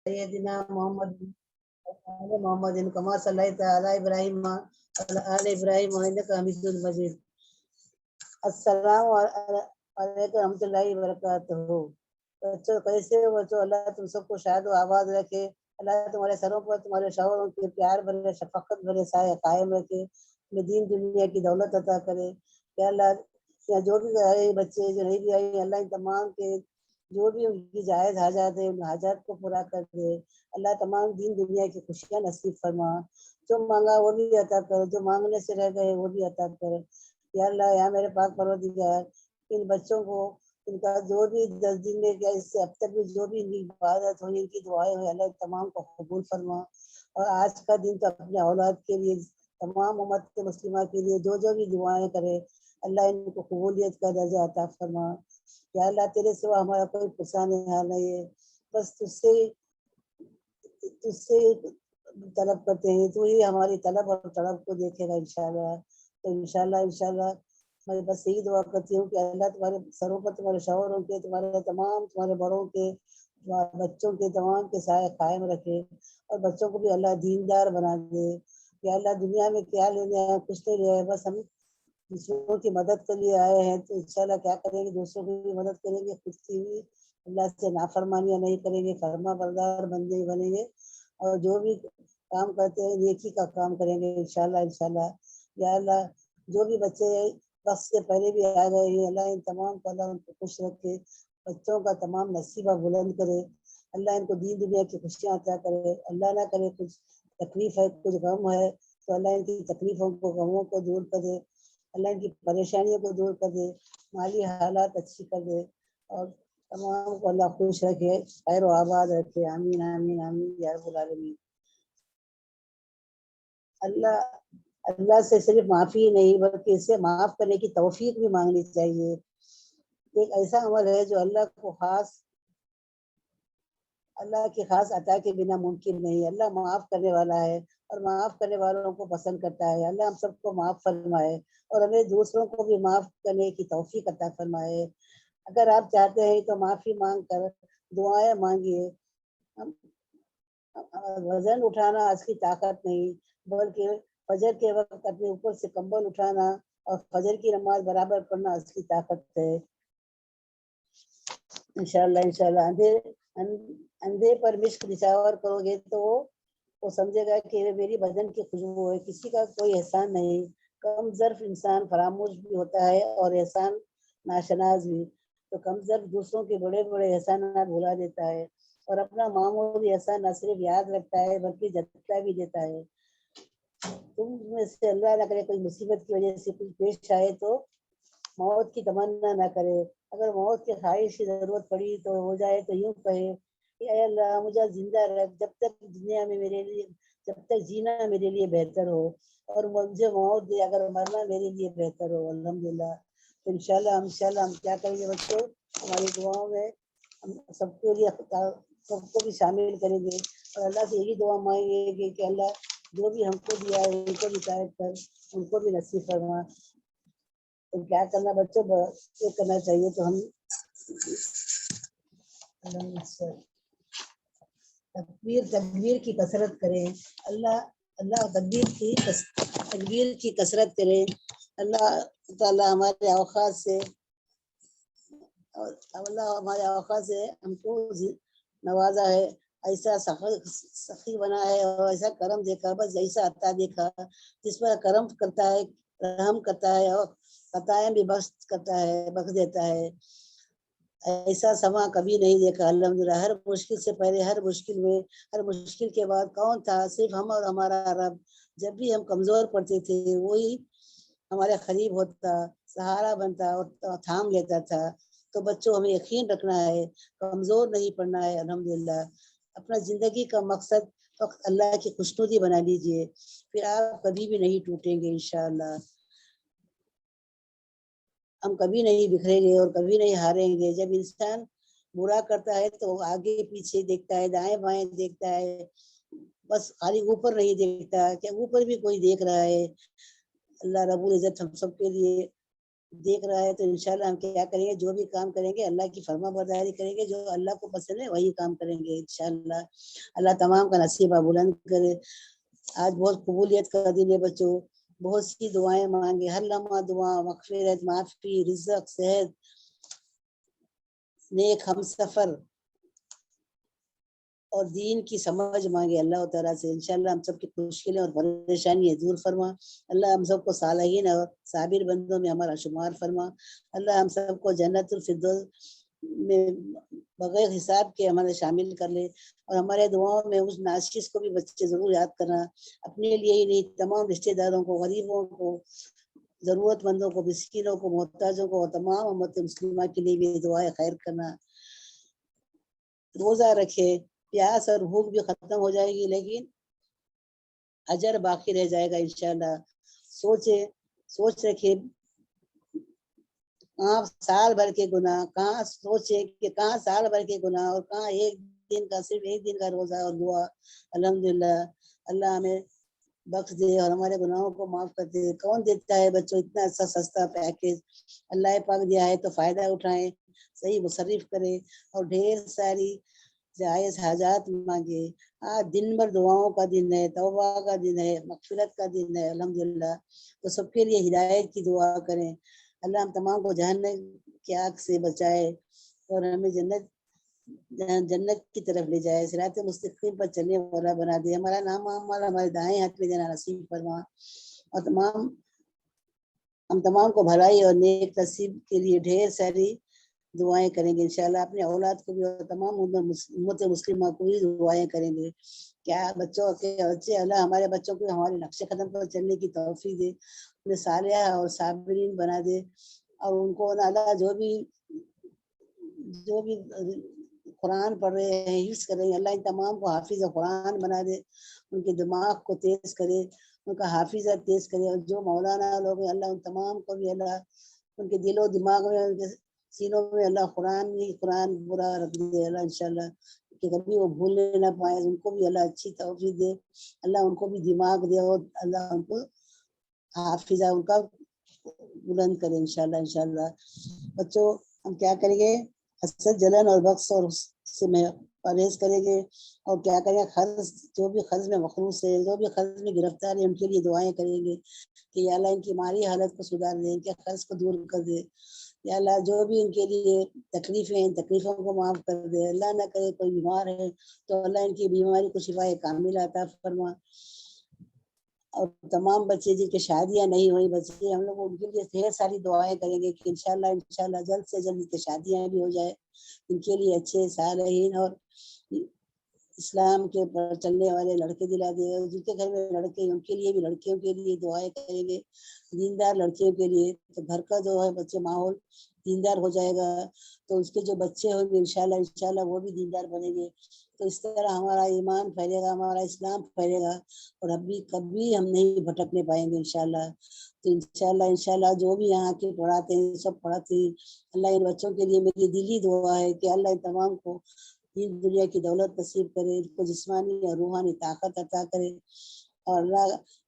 سيدنا محمد وعلى محمد كما صليت على ابراہیم وعلى آل ابراہیم انك حمید مجید. السلام علیکم ورحمۃ اللہ وبرکاتہ. بچوں کیسے ہو بچوں؟ اللہ تم سب کو شاد و آباد رکھے. اللہ تمہارے سروں پر تمہارے شوہروں کے پیار بھرے شفقت بھرے سائے قائم رکھے. دین دنیا کی دولت عطا کرے. کہ اللہ جو بھی آئے بچے جو نہیں بھی آئے اللہ ان تمام کے جو بھی ان کی جائز حاجات ہے ان حاجات کو پورا کر دے. اللہ تمام دین دنیا کی خوشیاں نصیب فرما. جو مانگا وہ بھی عطا کر، جو مانگنے سے رہ گئے وہ بھی عطا کر. یا اللہ یا میرے پاک پروردگار ان بچوں کو ان کا جو بھی 10 دن میں کیا اس سے اب تک بھی جو بھی ان کی عبادت ہوئی ان کی دعائیں ہوئی اللہ تمام کو قبول فرما. اور آج کا دن تو اپنے اولاد کے لیے تمام امت مسلمہ کے لیے جو بھی دعائیں کرے اللہ ان کو قبولیت کا درجہ عطا فرما. یا اللہ تیرے سوا ہمارا کوئی پرسان حال نہیں ہے، بس تجھ سے طلب کرتے ہیں. تو ہی ہماری طلب اور طلب کو دیکھے گا انشاءاللہ. تو انشاءاللہ میں بس یہی دعا کرتی ہوں کہ اللہ تمہارے سروں پر تمہارے شوہروں کے تمہارے بڑوں کے بچوں کے تمام کے سائے قائم رکھے. اور بچوں کو بھی اللہ دیندار بنا دے. کہ اللہ دنیا میں کیا لینے آئے کچھ نہیں لے آئے، بس ہم دوسروں کی مدد کے لیے آئے ہیں. تو انشاءاللہ کیا کریں گے، دوسروں کی بھی مدد کریں گے، خود کی بھی اللہ سے نافرمانیاں نہیں کریں گے، فرما بردار بندے بنیں گے. اور جو بھی کام کرتے ہیں نیکی کا کام کریں گے انشاءاللہ. یا اللہ جو بھی بچے وقت سے پہلے بھی آ گئے ہیں اللہ ان تمام کو اللہ ان کو خوش رکھے. بچوں کا تمام نصیبہ بلند کرے. اللہ ان کو دین دنیا کی خوشیاں عطا کرے. اللہ نہ کرے کچھ تکلیف ہے کچھ غم ہے تو اللہ ان کی تکلیفوں کو غموں کو دور کر دے. اللہ ان کی پریشانیوں کو دور کر دے. مالی حالات اچھی کر دے اور تمام کو اللہ خوش رکھے، خیر و آباد رکھے. آمین آمین آمین یا رب العالمین. اللہ سے صرف معافی نہیں بلکہ اسے معاف کرنے کی توفیق بھی مانگنی چاہیے. ایک ایسا عمل ہے جو اللہ کی خاص عطا کے بنا ممکن نہیں. اللہ معاف کرنے والا ہے اور معاف کرنے والوں کو پسند کرتا ہے. اللہ ہم سب کو معاف فرمائے اور ہمیں دوسروں کو بھی معاف کرنے کی توفیق عطا فرمائے. اگر آپ چاہتے ہیں تو معافی مانگ کر دعائیں مانگیے. وزن اٹھانا آج کی طاقت نہیں بلکہ فجر کے وقت اپنے اوپر سے کمبل اٹھانا اور فجر کی نماز برابر پڑھنا آج کی طاقت ہے. انشاءاللہ اندھے پر مشک نچھاور کرو گے تو وہ سمجھے گا کہ میری بدن کی خوشبو ہے. کسی کا کوئی احسان نہیں. کم ظرف انسان فراموش بھی ہوتا ہے اور احسان ناشناس بھی. تو کم ظرف دوسروں کے بڑے بڑے احسانات بھلا دیتا ہے اور اپنا معمولی احسان نہ صرف یاد رکھتا ہے بلکہ جتلا بھی دیتا ہے. تم میں سے اللہ نہ کرے کوئی مصیبت کی وجہ سے کچھ پیش آئے تو موت کی تمنا نہ کرے. اگر موت کی خواہش کی ضرورت پڑی تو ہو جائے تو یوں کہے کہ اے اللہ مجھے زندہ رکھ جب تک دنیا میں جب تک جینا میرے لیے بہتر ہو اور مجھے موت دے اگر مرنا میرے لیے بہتر ہو. الحمدللہ. تو انشاءاللہ ہم کیا کریں گے بچوں، ہماری دعاؤں میں ہم سب کے لیے سب کو بھی شامل کریں گے اور اللہ سے یہی دعا مانگیں گے کہ اللہ جو بھی ہم کو دیا ہے ان کو بھی قائد کر، ان کو بھی نصیب فرما. تو کیا کرنا بچوں یہ کرنا چاہیے. تو ہم تکبیر کی کثرت کریں. اللہ تکبیر کی کثرت کریں. اللہ تعالیٰ ہمارے اوقات سے ہم کو نوازا ہے، ایسا سخی بنا ہے اور ایسا کرم دیکھا، بس ایسا عطا دیکھا جس پر کرم کرتا ہے، رحم کرتا ہے اور خطائیں بھی بخش دیتا ہے. ایسا سما کبھی نہیں دیکھا. الحمدللہ. ہر مشکل سے پہلے ہر مشکل کے بعد کون تھا؟ صرف ہم اور ہمارا رب. جب بھی ہم کمزور پڑتے تھے وہی ہمارے قریب ہوتا، سہارا بنتا اور تھام لیتا تھا. تو بچوں ہمیں یقین رکھنا ہے، کمزور نہیں پڑنا ہے. الحمدللہ. اپنا زندگی کا مقصد فقط اللہ کی خوشنودی بنا لیجئے، پھر آپ کبھی بھی نہیں ٹوٹیں گے انشاءاللہ. ہم کبھی نہیں بکھریں گے اور کبھی نہیں ہاریں گے. جب انسان برا کرتا ہے تو آگے پیچھے دیکھتا ہے، دائیں بائیں دیکھتا ہے، بس خالی اوپر نہیں دیکھتا کہ اوپر بھی کوئی دیکھ رہا ہے. اللہ رب العزت ہم سب کے لیے دیکھ رہا ہے، تو انشاءاللہ ہم کیا کریں گے، جو بھی کام کریں گے اللہ کی فرما برداری کریں گے، جو اللہ کو پسند ہے وہی کام کریں گے انشاءاللہ۔ اللہ تمام کا نصیبہ بلند کرے۔ آج بہت قبولیت کا دن ہے بچوں، بہت سی دعائیں مانگے، ہر لمحہ دعا، مغفرت، معافی، رزق، صحت، نیک ہم سفر اور دین کی سمجھ مانگے اللہ تعالیٰ سے۔ انشاءاللہ ہم سب کی مشکلیں اور پریشانیاں دور فرما۔ اللہ ہم سب کو صالحین اور صابر بندوں میں ہمارا شمار فرما۔ اللہ ہم سب کو جنت الفردوس میں بغیر حساب کے ہمارے شامل کر لے، اور ہمارے دعاؤں میں اس ناشیز کو بھی بچے ضرور یاد کرنا، اپنے لیے ہی نہیں، تمام رشتہ داروں کو، غریبوں کو، ضرورت مندوں کو، مسکینوں کو، محتاجوں کو، اور تمام امت مسلمہ کے لیے بھی دعائیں خیر کرنا۔ روزہ رکھے، پیاس اور بھوک بھی ختم ہو جائے گی لیکن اجر باقی رہ جائے گا انشاءاللہ۔ سوچ رکھے، کہاں سال بھر کے گناہ، کہاں سوچے کہ کہاں سال بھر کے گناہ، اور کہاں ایک دن کا، صرف ایک دن کا روزہ اور دعا۔ الحمدللہ اللہ ہمیں بخش دے اور ہمارے گناہوں کو معاف کر دے۔ کون دیتا ہے بچوں اتنا اچھا سستا پیکیج؟ اللہ پاک دیا ہے تو فائدہ اٹھائیں، صحیح مصرف کریں، اور ڈھیر ساری جائز حاجات مانگے۔ آج دن بھر دعاؤں کا دن ہے، توبہ کا دن ہے، مغفرت کا دن ہے الحمدللہ۔ تو سب کے لیے ہدایت کی دعا کریں۔ اللہ ہم تمام کو جہنم کی آگ سے بچائے اور ہمیں جنت کی طرف لے جائے، صراط مستقیم پر چلنے والا بنا دے۔ ہمارا نام ہمارے دائیں ہاتھ میں دینا نصیب فرما، اور ہم تمام کو بھلائی اور نیک نصیب کے لیے ڈھیر ساری دعائیں کریں گے انشاءاللہ۔ اپنے اولاد کو بھی اور تمام امت مسلمہ کو بھی دعائیں کریں گے۔ کیا بچوں کے بچے، اللہ ہمارے بچوں کو ہمارے نقش قدم پر چلنے کی توفیق دے، انہیں صالحہ اور صابرین بنا دے، اور ان کو اللہ جو بھی قرآن پڑھ رہے ہیں، حفظ کر رہے ہیں، اللہ ان تمام کو حافظ قرآن بنا دے، ان کے دماغ کو تیز کرے، ان کا حافظہ تیز کرے، اور جو مولانا لوگ ہیں اللہ ان تمام کو بھی اللہ ان کے دل و دماغ میں، ان کے سینوں میں اللہ قرآن برا رکھ دے اللہ انشاءاللہ، کہ کبھی وہ بھولنے نہ پائے، ان کو بھی اللہ اچھی توفیق دے، اللہ ان کو بھی دماغ دے، اور اللہ ان کو حافظہ ان کا بلند کرے انشاءاللہ۔ بچوں ہم کیا کریں گے، حسد، جلن اور بغض اور سے میں پرہیز کریں گے، اور کیا کریں گے، جو بھی قرض میں مخروص ہے، جو بھی قرض میں گرفتار ہے، ان کے لیے دعائیں کریں گے کہ یا اللہ ان کی مالی حالت کو سدھار دے، ان کے قرض کو دور کر دے، یا اللہ جو بھی ان کے لیے تکلیفیں ہیں، تکلیفوں کو معاف کر دے، اللہ نہ کرے کوئی بیمار ہے تو اللہ ان کی بیماری کو شفا کامل عطا فرما۔ اور تمام بچے جن کی شادیاں نہیں ہوئی بچے، ہم لوگ ان کے لیے ڈھیر ساری دعائیں کریں گے کہ انشاءاللہ جلد سے جلد ان کی شادیاں بھی ہو جائے، ان کے لیے اچھے صالحین اور اسلام کے پر چلنے والے لڑکے دلا دے، اور جن کے گھر میں لڑکے ان کے لیے بھی لڑکیوں کے لیے دعائیں کریں گے، دیندار لڑکیوں کے لیے، تو گھر کا جو ہے بچے ماحول دیندار ہو جائے گا، تو اس کے جو بچے ہوں گے انشاءاللہ وہ بھی دیندار بنیں گے، تو اس طرح ہمارا ایمان پھیلے گا، ہمارا اسلام پھیلے گا، اور کبھی ہم نہیں بھٹکنے پائیں گے انشاءاللہ۔ تو انشاءاللہ جو بھی یہاں کے پڑھاتے ہیں سب پڑھاتے ہیں، اللہ ان بچوں کے لیے میری دلی دعا ہے کہ اللہ ان تمام کو دین دنیا کی دولت نصیب کرے، ان کو جسمانی اور روحانی طاقت عطا کرے، اور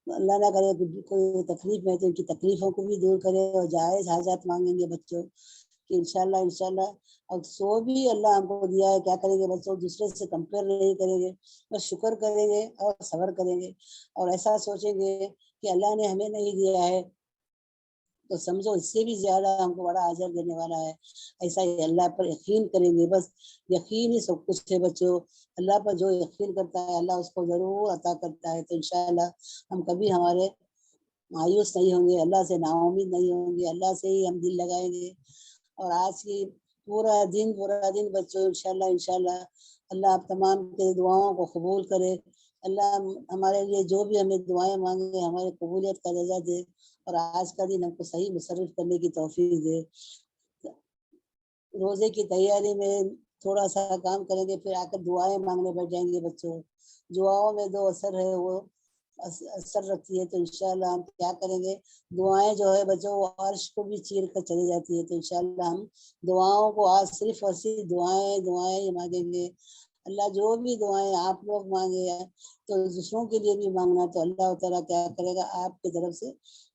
اللہ نہ کرے کوئی تکلیف میں تو ان کی تکلیفوں کو بھی دور کرے، اور جائز حاجات مانگیں گے بچوں کہ انشاءاللہ اور سو بھی اللہ ہم کو دیا ہے، کیا کریں گے بچوں، دوسرے سے کمپیئر نہیں کریں گے، بس شکر کریں گے اور صبر کریں گے، اور ایسا سوچیں گے کہ اللہ نے ہمیں نہیں دیا ہے تو سمجھو اس سے بھی زیادہ ہم کو بڑا اجر دینے والا ہے، ایسا ہی اللہ پر یقین کریں گے، بس یقین ہی سب کچھ ہے بچوں، اللہ پر جو یقین کرتا ہے اللہ اس کو ضرور عطا کرتا ہے، تو انشاءاللہ ہم کبھی ہمارے مایوس نہیں ہوں گے، اللہ سے نا امید نہیں ہوں گے، اللہ سے ہی ہم دل لگائیں گے، اور آج کی پورا دن بچوں انشاءاللہ اللہ آپ تمام کے دعاؤں کو قبول کرے، اللہ ہمارے لیے جو بھی ہمیں دعائیں مانگے ہمارے قبولیت کا درجہ دے، اور آج کا دن ہم کو صحیح مصرف کرنے کی توفیق دے۔ روزے کی تیاری میں تھوڑا سا کام کریں گے، پھر آ کر دعائیں مانگنے بیٹھ جائیں گے بچوں، دعاؤں میں دو اثر ہے، وہ اثر رکھتی ہے، تو انشاءاللہ ہم کیا کریں گے، دعائیں جو ہے بچوں وہ عرش کو بھی چیر کر چلی جاتی ہے، تو انشاءاللہ ہم دعاؤں کو آج صرف اور صرف دعائیں ہی مانگیں گے۔ اللہ جو بھی دعائیں آپ لوگ مانگے تو دوسروں کے لیے بھی مانگنا، تو اللہ تعالیٰ کیا کرے گا، آپ کی طرف سے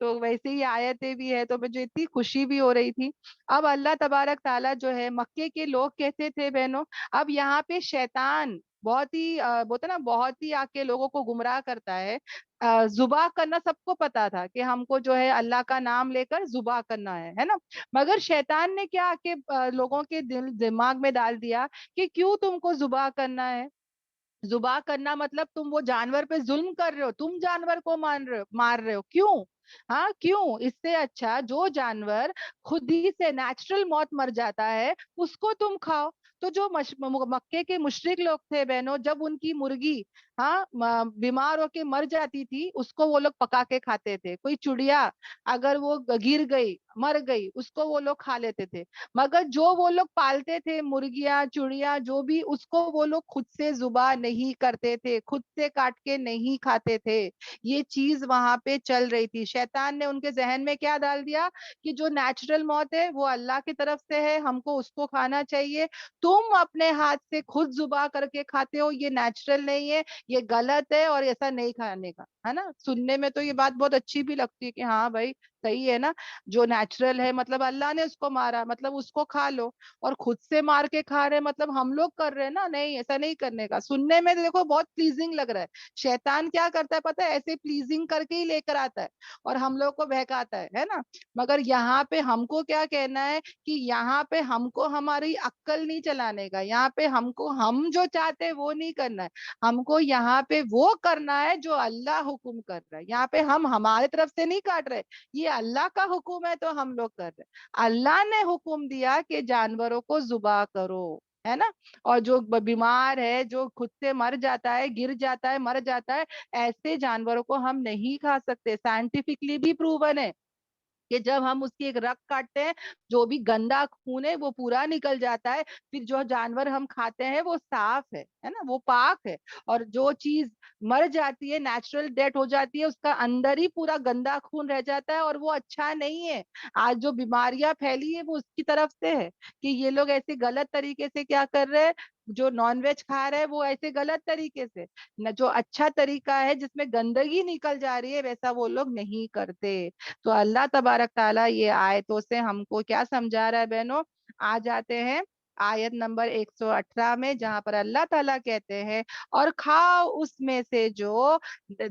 تو ویسے ہی آیتیں بھی ہے، تو مجھے اتنی خوشی بھی ہو رہی تھی. اب اللہ تبارک تعالیٰ جو ہے، مکے کے لوگ کہتے تھے بہنوں، اب یہاں پہ شیطان بہت ہی بولتے نا، بہت ہی آ کے لوگوں کو گمراہ کرتا ہے. ذبح کرنا سب کو پتا تھا کہ ہم کو جو ہے اللہ کا نام لے کر ذبح کرنا ہے نا. مگر شیطان نے کیا کہ لوگوں کے دماغ میں ڈال دیا کہ کیوں تم کو ذبح کرنا ہے. ذبح کرنا مطلب تم وہ جانور پہ ظلم کر رہے ہو، تم جانور کو مار رہے ہو، کیوں؟ ہاں کیوں؟ اس سے اچھا جو جانور خود ہی سے نیچرل موت مر جاتا ہے اس کو تم کھاؤ. تو جو مکے کے مشرک لوگ تھے بہنوں، جب ان کی مرغی بیمار ہو کے مر جاتی تھی، اس کو وہ لوگ پکا کے کھاتے تھے. کوئی چڑیا اگر وہ گر گئی، مر گئی، اس کو وہ لوگ کھا لیتے تھے. مگر جو وہ لوگ پالتے تھے، مرغیاں، چڑیا، جو بھی، اس کو وہ لوگ خود سے ذبح نہیں کرتے تھے، خود سے کاٹ کے نہیں کھاتے تھے. یہ چیز وہاں پہ چل رہی تھی. شیطان نے ان کے ذہن میں کیا ڈال دیا کہ جو نیچرل موت ہے وہ اللہ کی طرف سے ہے، ہم کو اس کو کھانا چاہیے. تم اپنے ہاتھ سے خود ذبح کر کے کھاتے ہو، یہ نیچرل نہیں ہے، یہ غلط ہے، اور ایسا نہیں کھانے کا ہے نا. سننے میں تو یہ بات بہت اچھی بھی لگتی ہے کہ ہاں بھائی صحیح ہے نا، جو نیچرل ہے مطلب اللہ نے اس کو مارا، مطلب اس کو کھا لو. اور خود سے مار کے کھا رہے مطلب ہم لوگ کر رہے ہیں نا. نہیں، ایسا نہیں کرنے کا. سننے میں دیکھو بہت پلیزنگ لگ رہا ہے. شیطان کیا کرتا ہے پتہ ہے؟ ایسے پلیزنگ کر کے ہی لے کر آتا ہے اور ہم لوگ کو بہکاتا ہے نا. مگر یہاں پہ ہم کو کیا کہنا ہے کہ یہاں پہ ہم کو ہماری عقل نہیں چلانے کا، یہاں پہ ہم کو ہم جو چاہتے ہیں وہ نہیں کرنا ہے. ہم کو یہاں پہ وہ کرنا ہے جو اللہ حکم کر رہا ہے. یہاں پہ ہم ہمارے طرف سے نہیں کاٹ رہے، یہ اللہ کا حکم ہے تو ہم لوگ کر رہے. اللہ نے حکم دیا کہ جانوروں کو ذبح کرو، ہے نا. اور جو بیمار ہے، جو خود سے مر جاتا ہے، گر جاتا ہے، مر جاتا ہے، ایسے جانوروں کو ہم نہیں کھا سکتے. سائنٹیفکلی بھی پروون ہے کہ جب ہم اس کی ایک رگ کاٹتے ہیں، جو بھی گندا خون ہے وہ پورا نکل جاتا ہے. پھر جو جانور ہم کھاتے ہیں وہ صاف ہے نا، وہ پاک ہے. اور جو چیز مر جاتی ہے، نیچرل ڈیتھ ہو جاتی ہے، اس کا اندر ہی پورا گندا خون رہ جاتا ہے اور وہ اچھا نہیں ہے. آج جو بیماریاں پھیلی ہے وہ اس کی طرف سے ہے کہ یہ لوگ ایسے غلط طریقے سے کیا کر رہے ہیں، جو نان ویج کھا رہے ہیں وہ ایسے غلط طریقے سے نہ، جو اچھا طریقہ ہے جس میں گندگی نکل جا رہی ہے ویسا وہ لوگ نہیں کرتے. تو اللہ تبارک تعالیٰ یہ آیتوں سے ہم کو کیا سمجھا رہا ہے بہنوں؟ آ جاتے ہیں آیت نمبر 118 میں، جہاں پر اللہ تعالیٰ کہتے ہیں اور کھاؤ اس میں سے جو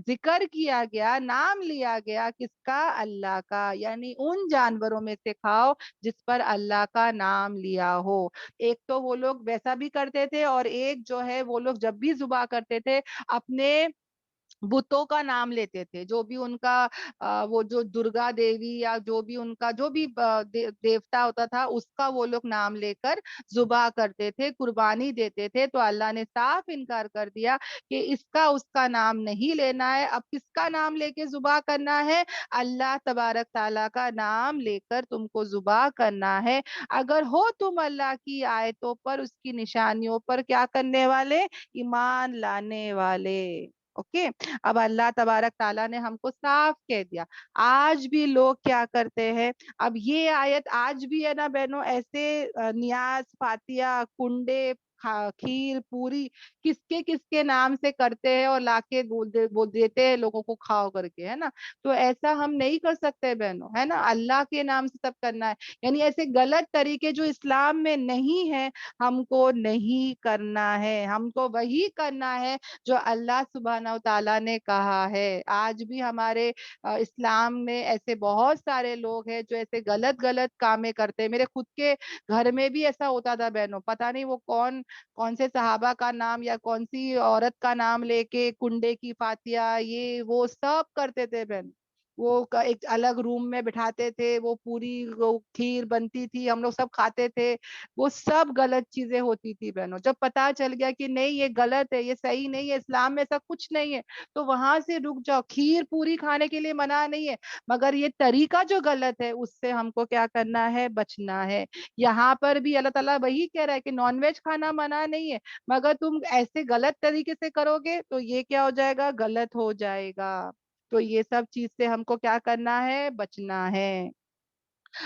ذکر کیا گیا، نام لیا گیا کس کا؟ اللہ کا. یعنی ان جانوروں میں سے کھاؤ جس پر اللہ کا نام لیا ہو. ایک تو وہ لوگ ویسا بھی کرتے تھے، اور ایک جو ہے وہ لوگ جب بھی ذبح کرتے تھے اپنے بتوں کا نام لیتے تھے. جو بھی ان کا وہ جو درگا دیوی یا جو بھی ان کا جو بھی دیوتا ہوتا تھا اس کا وہ لوگ نام لے کر ذبح کرتے تھے، قربانی دیتے تھے. تو اللہ نے صاف انکار کر دیا کہ اس کا نام نہیں لینا ہے. اب کس کا نام لے کے ذبح کرنا ہے؟ اللہ تبارک تعالیٰ کا نام لے کر تم کو ذبح کرنا ہے. اگر ہو تم اللہ کی آیتوں پر، اس کی نشانیوں پر کیا کرنے والے؟ ایمان لانے والے. اوکے. اب اللہ تبارک تعالیٰ نے ہم کو صاف کہہ دیا. آج بھی لوگ کیا کرتے ہیں؟ اب یہ آیت آج بھی ہے نا بہنوں، ایسے نیاز، فاتحہ، کنڈے، کھیر، پوری کس کے نام سے کرتے ہیں اور لا کے بول دیتے ہیں لوگوں کو کھاؤ کر کے، ہے نا. تو ایسا ہم نہیں کر سکتے بہنوں، ہے نا. اللہ کے نام سے سب کرنا ہے. یعنی ایسے غلط طریقے جو اسلام میں نہیں ہے ہم کو نہیں کرنا ہے. ہم کو وہی کرنا ہے جو اللہ سبحانہ و تعالیٰ نے کہا ہے. آج بھی ہمارے اسلام میں ایسے بہت سارے لوگ ہیں جو ایسے غلط کامیں کرتے ہیں. میرے خود کے گھر میں بھی ایسا ہوتا تھا بہنوں. پتہ نہیں وہ کون سے صحابہ کا نام یا کون سی عورت کا نام لے کے کنڈے کی فاتحہ یہ وہ سب کرتے تھے بہن. وہ ایک الگ روم میں بٹھاتے تھے، وہ پوری وہ کھیر بنتی تھی، ہم لوگ سب کھاتے تھے. وہ سب غلط چیزیں ہوتی تھی بہنوں. جب پتا چل گیا کہ نہیں یہ غلط ہے، یہ صحیح نہیں ہے، اسلام میں ایسا کچھ نہیں ہے، تو وہاں سے رک جاؤ. کھیر پوری کھانے کے لیے منع نہیں ہے، مگر یہ طریقہ جو غلط ہے اس سے ہم کو کیا کرنا ہے؟ بچنا ہے. یہاں پر بھی اللہ تعالیٰ وہی کہہ رہا ہے کہ نان ویج کھانا منع نہیں ہے، مگر تم ایسے غلط طریقے سے کرو گے تو یہ کیا ہو جائے گا؟ غلط ہو جائے گا. تو یہ سب چیز سے ہم کو کیا کرنا ہے؟ بچنا ہے.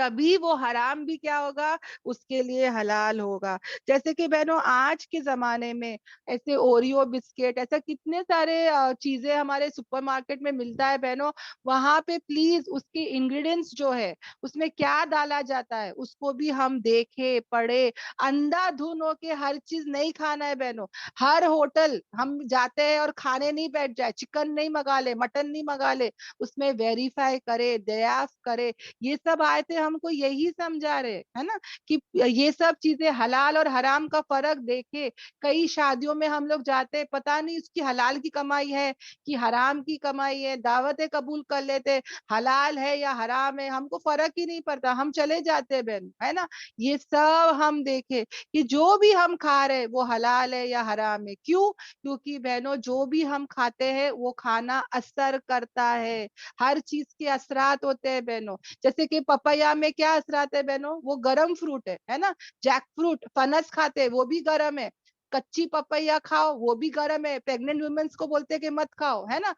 تبھی وہ حرام بھی کیا ہوگا، اس کے لیے حلال ہوگا. جیسے کہ بہنوں آج کے زمانے میں ایسے اوریو بسکٹ، ایسا کتنے سارے چیزیں ہمارے سپر مارکیٹ میں ملتا ہے بہنوں. وہاں پہ پلیز اس کے انگریڈینٹس جو ہے اس میں کیا ڈالا جاتا ہے اس کو بھی ہم دیکھے پڑھے. اندھا دھن ہو کے ہر چیز نہیں کھانا ہے بہنوں. ہر ہوٹل ہم جاتے ہیں اور کھانے نہیں بیٹھ جائے، چکن نہیں منگا لے، مٹن نہیں منگا لے، اس میں ویریفائی کرے، دریافت کرے. یہ سب آیتیں ہم کو یہی سمجھا رہے ہے نا کہ یہ سب چیزیں حلال اور حرام کا فرق دیکھے. کئی شادیوں میں ہم لوگ جاتے، پتہ نہیں اس کی حلال کی کمائی ہے کہ حرام کی کمائی ہے. دعوتیں قبول کر لیتے، حلال ہے یا حرام ہے ہم کو فرق ہی نہیں پڑتا، ہم چلے جاتے بہن ہے نا. یہ سب ہم دیکھے کہ جو بھی ہم کھا رہے وہ حلال ہے یا حرام ہے. کیوں؟ کیونکہ بہنوں جو بھی ہم کھاتے ہیں وہ کھانا اثر کرتا ہے. ہر چیز کے اثرات ہوتے ہیں بہنوں. جیسے کہ پپایا میں کیا اثرات ہے بہنوں، وہ گرم فروٹ ہے نا. جیک فروٹ، فنس کھاتے وہ بھی گرم ہے. کچی پپایا کھاؤ وہ بھی گرم ہے. پیگننٹ ویمنس کو بولتے کہ مت کھاؤ ہے نا.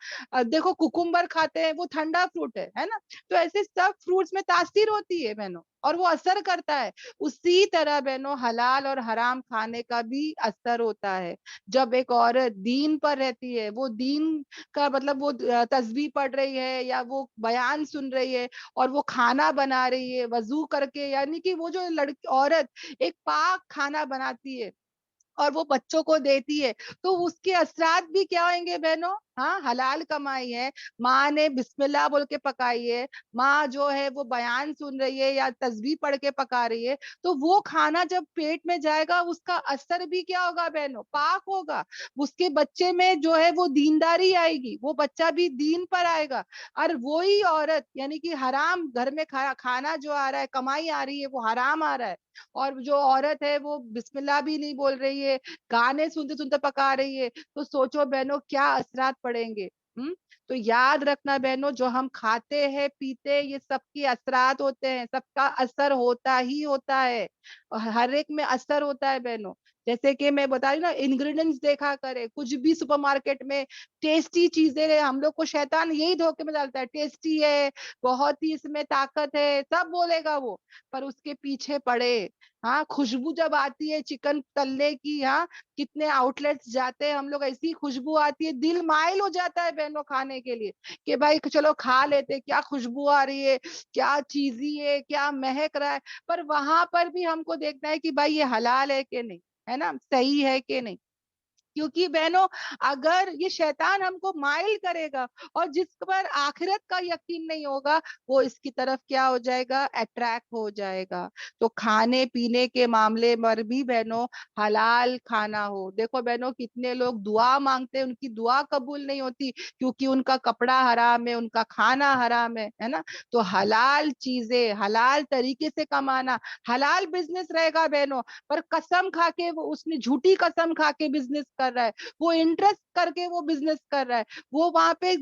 دیکھو کوکمبر کھاتے ہیں وہ ٹھنڈا فروٹ ہے نا. تو ایسے سب فروٹس میں تاثیر ہوتی ہے بہنوں اور وہ اثر کرتا ہے. اسی طرح بہنوں حلال اور حرام کھانے کا بھی اثر ہوتا ہے. جب ایک عورت دین پر رہتی ہے، وہ دین کا مطلب وہ تسبیح پڑھ رہی ہے یا وہ بیان سن رہی ہے اور وہ کھانا بنا رہی ہے وضو کر کے، یعنی کہ وہ جو لڑکی عورت ایک پاک کھانا بناتی ہے اور وہ بچوں کو دیتی ہے، تو اس کے اثرات بھی کیا ہوئیں گے بہنوں. ہاں حلال کمائی ہے، ماں نے بسم اللہ بول کے پکائی ہے، ماں جو ہے وہ بیان سن رہی ہے یا تسبیح پڑھ کے پکا رہی ہے، تو وہ کھانا جب پیٹ میں جائے گا اس کا اثر بھی کیا ہوگا بہنوں، پاک ہوگا. اس کے بچے میں جو ہے وہ دینداری آئے گی، وہ بچہ بھی دین پر آئے گا. اور وہی عورت یعنی کہ حرام گھر میں کھانا جو آ رہا ہے، کمائی آ رہی ہے، وہ حرام آ رہا ہے. اور جو عورت ہے وہ بسم اللہ بھی نہیں بول رہی ہے، گانے سنتے سنتے پکا رہی ہے، تو سوچو بہنوں کیا اثرات پڑیں گے. تو یاد رکھنا بہنوں جو ہم کھاتے ہیں پیتے یہ سب کے اثرات ہوتے ہیں، سب کا اثر ہوتا ہی ہوتا ہے، ہر ایک میں اثر ہوتا ہے بہنوں. جیسے کہ میں بتا رہی نا انگریڈینٹس دیکھا کرے، کچھ بھی سپر مارکیٹ میں ٹیسٹی چیزیں ہم لوگ کو شیطان یہی دھوکے میں ڈالتا ہے، ٹیسٹی ہے، بہت ہی اس میں طاقت ہے، سب بولے گا وہ، پر اس کے پیچھے پڑے. ہاں خوشبو جب آتی ہے چکن تلنے کی، ہاں کتنے آؤٹ لیٹس جاتے ہیں ہم لوگ، ایسی خوشبو آتی ہے دل مائل ہو جاتا ہے بہنوں کھانے کے لیے کہ بھائی چلو کھا لیتے، کیا خوشبو آ رہی ہے، کیا چیزی ہے، کیا مہک رہا ہے. پر وہاں پر بھی ہم کو دیکھنا ہے کہ بھائی یہ حلال ہے کہ نہیں، ہے نا، صحیح ہے کہ نہیں. کیونکہ بہنوں اگر یہ شیطان ہم کو مائل کرے گا اور جس پر آخرت کا یقین نہیں ہوگا وہ اس کی طرف کیا ہو جائے گا، اٹریکٹ ہو جائے گا. تو کھانے پینے کے معاملے پر بھی بہنوں حلال کھانا ہو. دیکھو بہنوں کتنے لوگ دعا مانگتے ہیں ان کی دعا قبول نہیں ہوتی کیونکہ ان کا کپڑا حرام ہے، ان کا کھانا حرام ہے نا. تو حلال چیزیں حلال طریقے سے کمانا، حلال بزنس رہے گا بہنوں. پر قسم کھا کے وہ اس نے جھوٹی قسم کھا کے بزنس کر رہا ہے، وہ انٹرسٹ کر کے وہ بزنس کر رہا ہے، وہ وہاں پہ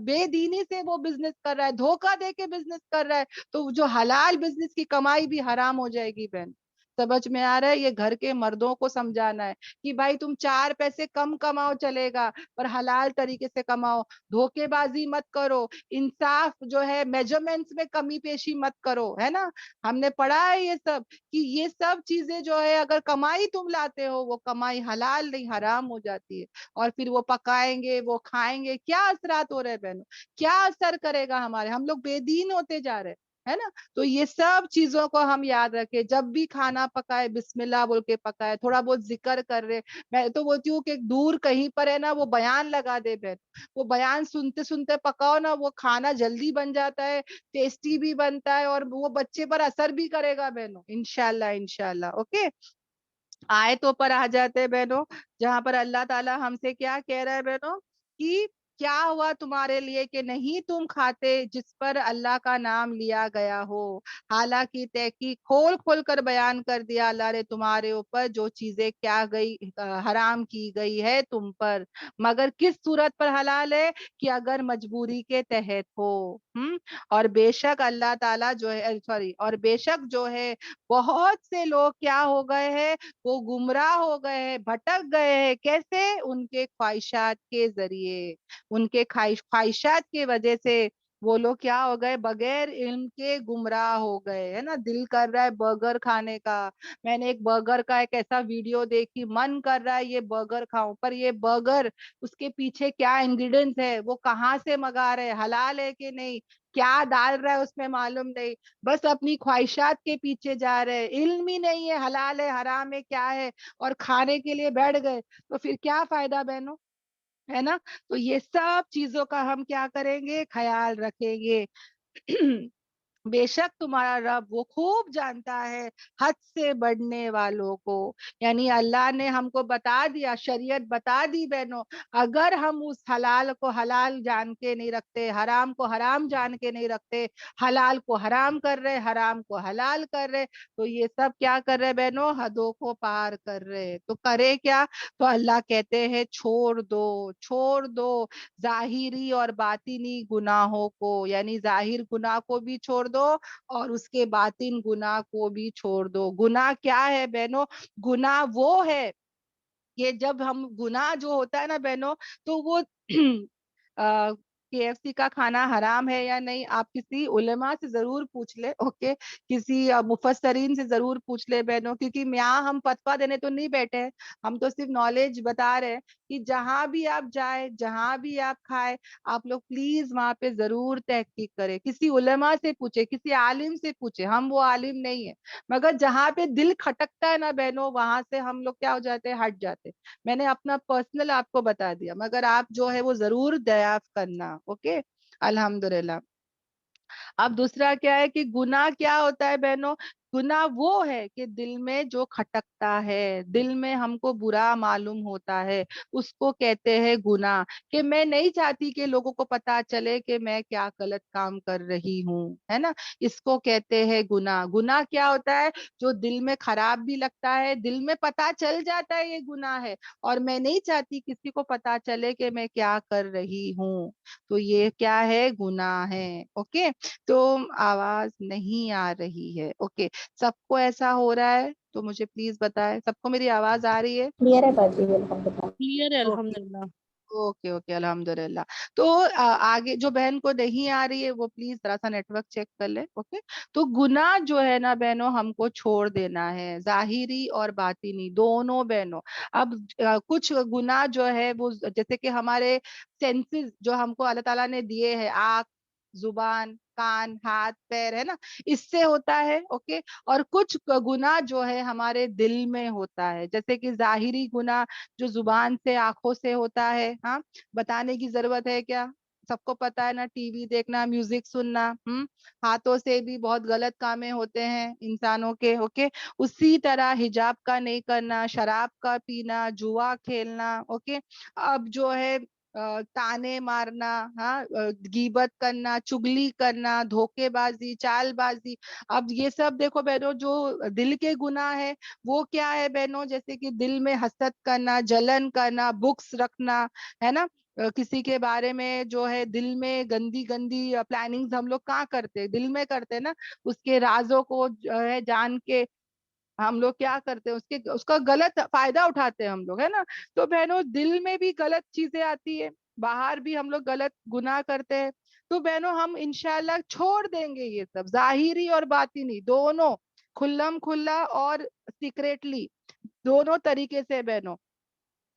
بے دینی سے وہ بزنس کر رہا ہے، دھوکہ دے کے بزنس کر رہا ہے. تو جو حلال بزنس کی کمائی بھی حرام ہو جائے گی بہن. سمجھ میں آ رہا ہے؟ یہ گھر کے مردوں کو سمجھانا ہے کہ بھائی تم 4 پیسے کم کماؤ چلے گا پر حلال طریقے سے کماؤ، دھوکے بازی مت کرو، انصاف جو ہے میجرمنٹس میں کمی پیشی مت کرو، ہے نا. ہم نے پڑھا ہے یہ سب کہ یہ سب چیزیں جو ہے اگر کمائی تم لاتے ہو وہ کمائی حلال نہیں حرام ہو جاتی ہے. اور پھر وہ پکائیں گے، وہ کھائیں گے، کیا اثرات ہو رہے ہیں بہنوں، کیا اثر کرے گا ہمارے، ہم لوگ بے دین ہوتے جا رہے ہے نا. تو یہ سب چیزوں کو ہم یاد رکھیں، جب بھی کھانا پکائے بسم اللہ بول کے پکائے، تھوڑا بہت ذکر کر رہے. میں تو بولتی ہوں کہ دور کہیں پر ہے نا وہ بیان لگا دے بہن، وہ بیان سنتے سنتے پکاؤ نا، وہ کھانا جلدی بن جاتا ہے، ٹیسٹی بھی بنتا ہے اور وہ بچے پر اثر بھی کرے گا بہنوں انشاءاللہ انشاءاللہ. اوکے آیتوں پر آ جاتے ہیں بہنوں جہاں پر اللہ تعالیٰ ہم سے کیا کہہ رہا ہے بہنوں کہ کیا ہوا تمہارے لیے کہ نہیں تم کھاتے جس پر اللہ کا نام لیا گیا ہو. حالانکہ تحقیق کھول کھول کر بیان کر دیا اللہ نے تمہارے اوپر جو چیزیں کیا گئی حرام کی گئی ہے تم پر، مگر کس صورت پر حلال ہے کہ اگر مجبوری کے تحت ہو. اور بے شک اللہ تعالیٰ جو ہے اور بے شک جو ہے بہت سے لوگ کیا ہو گئے ہیں، وہ گمراہ ہو گئے ہیں، بھٹک گئے ہیں. کیسے؟ ان کے خواہشات کے ذریعے، ان کے خواہشات کی وجہ سے وہ لوگ کیا ہو گئے؟ بغیر علم کے گمراہ ہو گئے، ہے نا. دل کر رہا ہے برگر کھانے کا، میں نے ایک برگر کا ایک ایسا ویڈیو دیکھی، من کر رہا ہے یہ برگر کھاؤں، پر یہ برگر اس کے پیچھے کیا انگریڈینٹس ہے، وہ کہاں سے منگا رہے، حلال ہے کہ نہیں، کیا ڈال رہا ہے اس میں معلوم نہیں، بس اپنی خواہشات کے پیچھے جا رہے، علم ہی نہیں ہے حلال ہے حرام ہے کیا ہے، اور کھانے کے لیے بیٹھ گئے. تو پھر کیا فائدہ بہنوں، ہے نا. تو یہ سب چیزوں کا ہم کیا کریں گے؟ خیال رکھیں گے. بے شک تمہارا رب وہ خوب جانتا ہے حد سے بڑھنے والوں کو. یعنی اللہ نے ہم کو بتا دیا، شریعت بتا دی بہنوں، اگر ہم اس حلال کو حلال جان کے نہیں رکھتے، حرام کو حرام جان کے نہیں رکھتے، حلال کو حرام کر رہے، حرام کو حلال کر رہے، تو یہ سب کیا کر رہے بہنوں؟ حدوں کو پار کر رہے. تو کرے کیا؟ تو اللہ کہتے ہیں چھوڑ دو، چھوڑ دو ظاہری اور باطنی گناہوں کو. یعنی ظاہر گناہ کو بھی چھوڑ دو اور اس کے باطن گناہ کو بھی چھوڑ دو. گناہ کیا ہے بہنوں؟ گناہ وہ ہے کہ جب ہم گناہ جو ہوتا ہے نا بہنوں، تو وہ KFC کا کھانا حرام ہے یا نہیں، آپ کسی علماء سے ضرور پوچھ لے، اوکے، کسی مفسرین سے ضرور پوچھ لے بہنوں، کیونکہ یہاں ہم فتویٰ دینے تو نہیں بیٹھے ہیں، ہم تو صرف نالج بتا رہے ہیں کہ جہاں بھی آپ جائیں، جہاں بھی آپ کھائیں، آپ لوگ پلیز وہاں پہ ضرور تحقیق کریں، کسی علماء سے پوچھے، کسی عالم سے پوچھے. ہم وہ عالم نہیں ہیں، مگر جہاں پہ دل کھٹکتا ہے نا بہنوں، وہاں سے ہم لوگ کیا ہو جاتے ہیں؟ ہٹ جاتے. میں نے اپنا پرسنل آپ کو بتا دیا، مگر آپ جو ہے وہ ضرور دریافت کرنا. اوکے، الحمدللہ. اب دوسرا کیا ہے کہ گناہ کیا ہوتا ہے بہنوں؟ گناہ وہ ہے کہ دل میں جو کھٹکتا ہے، دل میں ہم کو برا معلوم ہوتا ہے، اس کو کہتے ہیں گناہ. کہ میں نہیں چاہتی کہ لوگوں کو پتا چلے کہ میں کیا غلط کام کر رہی ہوں، ہے نا، اس کو کہتے ہیں گناہ. گناہ کیا ہوتا ہے؟ جو دل میں خراب بھی لگتا ہے، دل میں پتا چل جاتا ہے یہ گناہ ہے، اور میں نہیں چاہتی کسی کو پتا چلے کہ میں کیا کر رہی ہوں، تو یہ کیا ہے؟ گناہ ہے. اوکے. تو آواز نہیں آ رہی ہے. اوکے، سب کو ایسا ہو رہا ہے تو مجھے پلیز بتائیں، سب کو میری آواز آ رہی ہے؟ کلیئر ہے باجی، الحمدللہ. کلیئر ہے اوکے الحمدللہ. اوکے اوکے الحمدللہ. تو آگے جو بہن کو نہیں آ رہی ہے وہ پلیز ذرا سا نیٹ ورک چیک کر لے. اوکے. تو گناہ جو ہے نا بہنوں ہم کو چھوڑ دینا ہے، ظاہری اور باطنی دونوں بہنوں. اب کچھ گناہ جو ہے وہ جیسے کہ ہمارے سینسز جو ہم کو اللہ تعالیٰ نے دیے ہیں، آنکھ، زبان، کان، ہاتھ، پیر، ہے نا، اس سے ہوتا ہے. اوکے. اور کچھ گناہ جو ہے ہمارے دل میں ہوتا ہے، جیسے کہ ظاہری گناہ جو زبان سے، آنکھوں سے ہوتا ہے. ہاں، بتانے کی ضرورت ہے کیا؟ سب کو پتا ہے نا، ٹی وی دیکھنا، میوزک سننا. ہاتھوں سے بھی بہت غلط کامیں ہوتے ہیں انسانوں کے. اوکے. اسی طرح حجاب کا نہیں کرنا، شراب کا پینا، جوا کھیلنا. اوکے. اب جو ہے تانے مارنا، ہاں، غیبت کرنا، چگلی کرنا، دھوکے بازی، چال بازی. اب یہ سب دیکھو بہنوں جو دل کے گناہ ہے وہ کیا ہے بہنوں؟ جیسے کہ دل میں حسد کرنا، جلن کرنا، بکس رکھنا، ہے نا، کسی کے بارے میں جو ہے دل میں گندی گندی پلاننگز ہم لوگ کہاں کرتے؟ دل میں کرتے نا. اس کے رازوں کو جو ہے جان کے ہم لوگ کیا کرتے ہیں؟ اس کا غلط فائدہ اٹھاتے ہیں ہم لوگ، ہے نا. تو بہنوں دل میں بھی غلط چیزیں آتی ہے، باہر بھی ہم لوگ غلط گناہ کرتے ہیں. تو بہنوں ہم انشاءاللہ چھوڑ دیں گے یہ سب، ظاہری اور باطنی دونوں، کھلم کھلا اور سیکریٹلی، دونوں طریقے سے بہنوں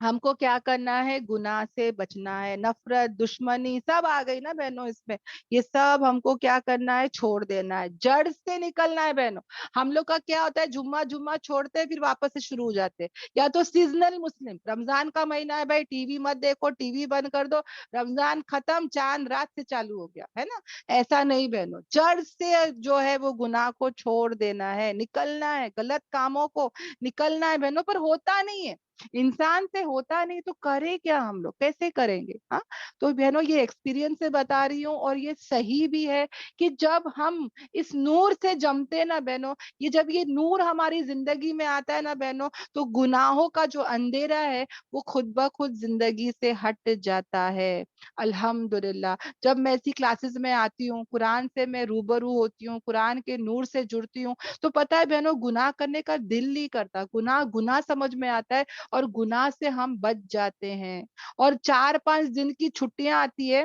ہم کو کیا کرنا ہے؟ گناہ سے بچنا ہے. نفرت، دشمنی سب آ گئی نا بہنوں اس میں، یہ سب ہم کو کیا کرنا ہے؟ چھوڑ دینا ہے، جڑ سے نکلنا ہے بہنوں. ہم لوگ کا کیا ہوتا ہے؟ جمعہ چھوڑتے ہیں، پھر واپس سے شروع ہو جاتے ہیں. یا تو سیزنل مسلم، رمضان کا مہینہ ہے بھائی، ٹی وی مت دیکھو، ٹی وی بند کر دو، رمضان ختم، چاند رات سے چالو ہو گیا، ہے نا. ایسا نہیں بہنوں، جڑ سے جو ہے وہ گناہ کو چھوڑ دینا ہے، نکلنا ہے، غلط کاموں کو نکلنا ہے بہنوں. پر ہوتا نہیں ہے، انسان سے ہوتا نہیں، تو کرے کیا ہم لوگ؟ کیسے کریں گے؟ ہاں. تو بہنوں یہ ایکسپیرینس سے بتا رہی ہوں، اور یہ صحیح بھی ہے کہ جب ہم اس نور سے جمتے نا بہنوں، جب یہ نور ہماری زندگی میں آتا ہے نا بہنوں، تو گناہوں کا جو اندھیرا ہے وہ خود بخود زندگی سے ہٹ جاتا ہے. الحمدللہ. جب میں ایسی کلاسز میں آتی ہوں، قرآن سے میں روبرو ہوتی ہوں، قرآن کے نور سے جڑتی ہوں، تو پتہ ہے بہنوں گناہ کرنے کا دل نہیں کرتا، گناہ سمجھ میں آتا ہے، اور گناہ سے ہم بچ جاتے ہیں. اور 4-5 دن کی چھٹیاں آتی ہے،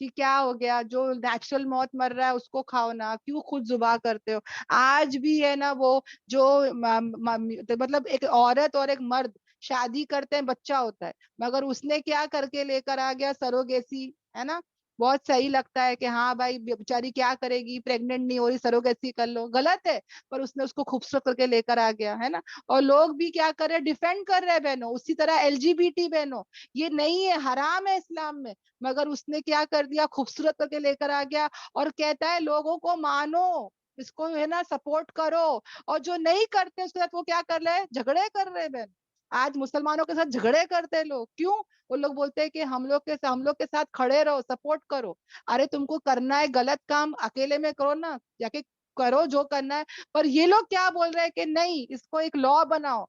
کہ کیا ہو گیا, جو نیچرل موت مر رہا ہے اس کو کھاؤ نا, کیوں خود ذبح کرتے ہو. آج بھی ہے نا وہ جو مطلب ایک عورت اور ایک مرد شادی کرتے ہیں, بچہ ہوتا ہے, مگر اس نے کیا کر کے لے کر آ گیا, سروگیسی, ہے نا. بہت صحیح لگتا ہے کہ ہاں بھائی بیچاری کیا کرے گی, پریگننٹ نہیں ہو رہی, سروگیسی کر لو, غلط ہے, پر اس نے اس کو خوبصورت کر کے لے کر آ گیا, ہے نا. اور لوگ بھی کیا کر رہے, ڈیفینڈ کر رہے ہیں بہنوں. اسی طرح LGBT بہنوں, یہ نہیں ہے, حرام ہے اسلام میں, مگر اس نے کیا کر دیا, خوبصورت کر کے لے کر آ گیا, اور کہتا ہے لوگوں کو مانو, اس کو ہے نا سپورٹ کرو. اور جو نہیں کرتے اس کے ساتھ وہ کیا کر رہے, جھگڑے کر رہے بہن. آج مسلمانوں کے ساتھ جھگڑے کرتے ہیں لوگ, کیوں؟ وہ لوگ بولتے ہیں کہ ہم لوگ کے ساتھ کھڑے رہو, سپورٹ کرو. ارے تم کو کرنا ہے غلط کام, اکیلے میں کرو نا, جا کے کرو جو کرنا ہے. پر یہ لوگ کیا بول رہے ہیں کہ نہیں, اس کو ایک لا بناؤ,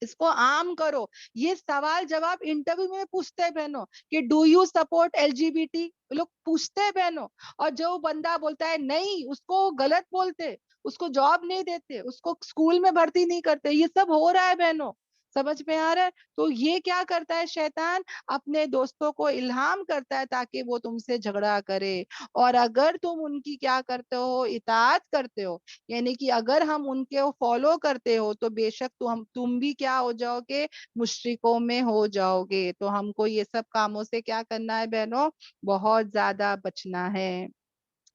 اس کو عام کرو. یہ سوال جواب انٹرویو میں پوچھتے ہیں بہنوں کہ ڈو یو سپورٹ LGBT, لوگ پوچھتے ہیں بہنوں. اور جو بندہ بولتا ہے نہیں, اس کو غلط بولتے, اس کو جاب نہیں دیتے, اس کو اسکول میں بھرتی نہیں کرتے. یہ سب ہو رہا ہے بہنوں, سمجھ میں آ رہا ہے. تو یہ کیا کرتا ہے شیطان, اپنے دوستوں کو الہام کرتا ہے تاکہ وہ تم سے جھگڑا کرے. اور اگر تم ان کی کیا کرتے ہو, اطاعت کرتے ہو, یعنی کہ اگر ہم ان کے فالو کرتے ہو, تو بے شک تم بھی کیا ہو جاؤ گے, مشرکوں میں ہو جاؤ گے. تو ہم کو یہ سب کاموں سے کیا کرنا ہے بہنوں, بہت زیادہ بچنا ہے.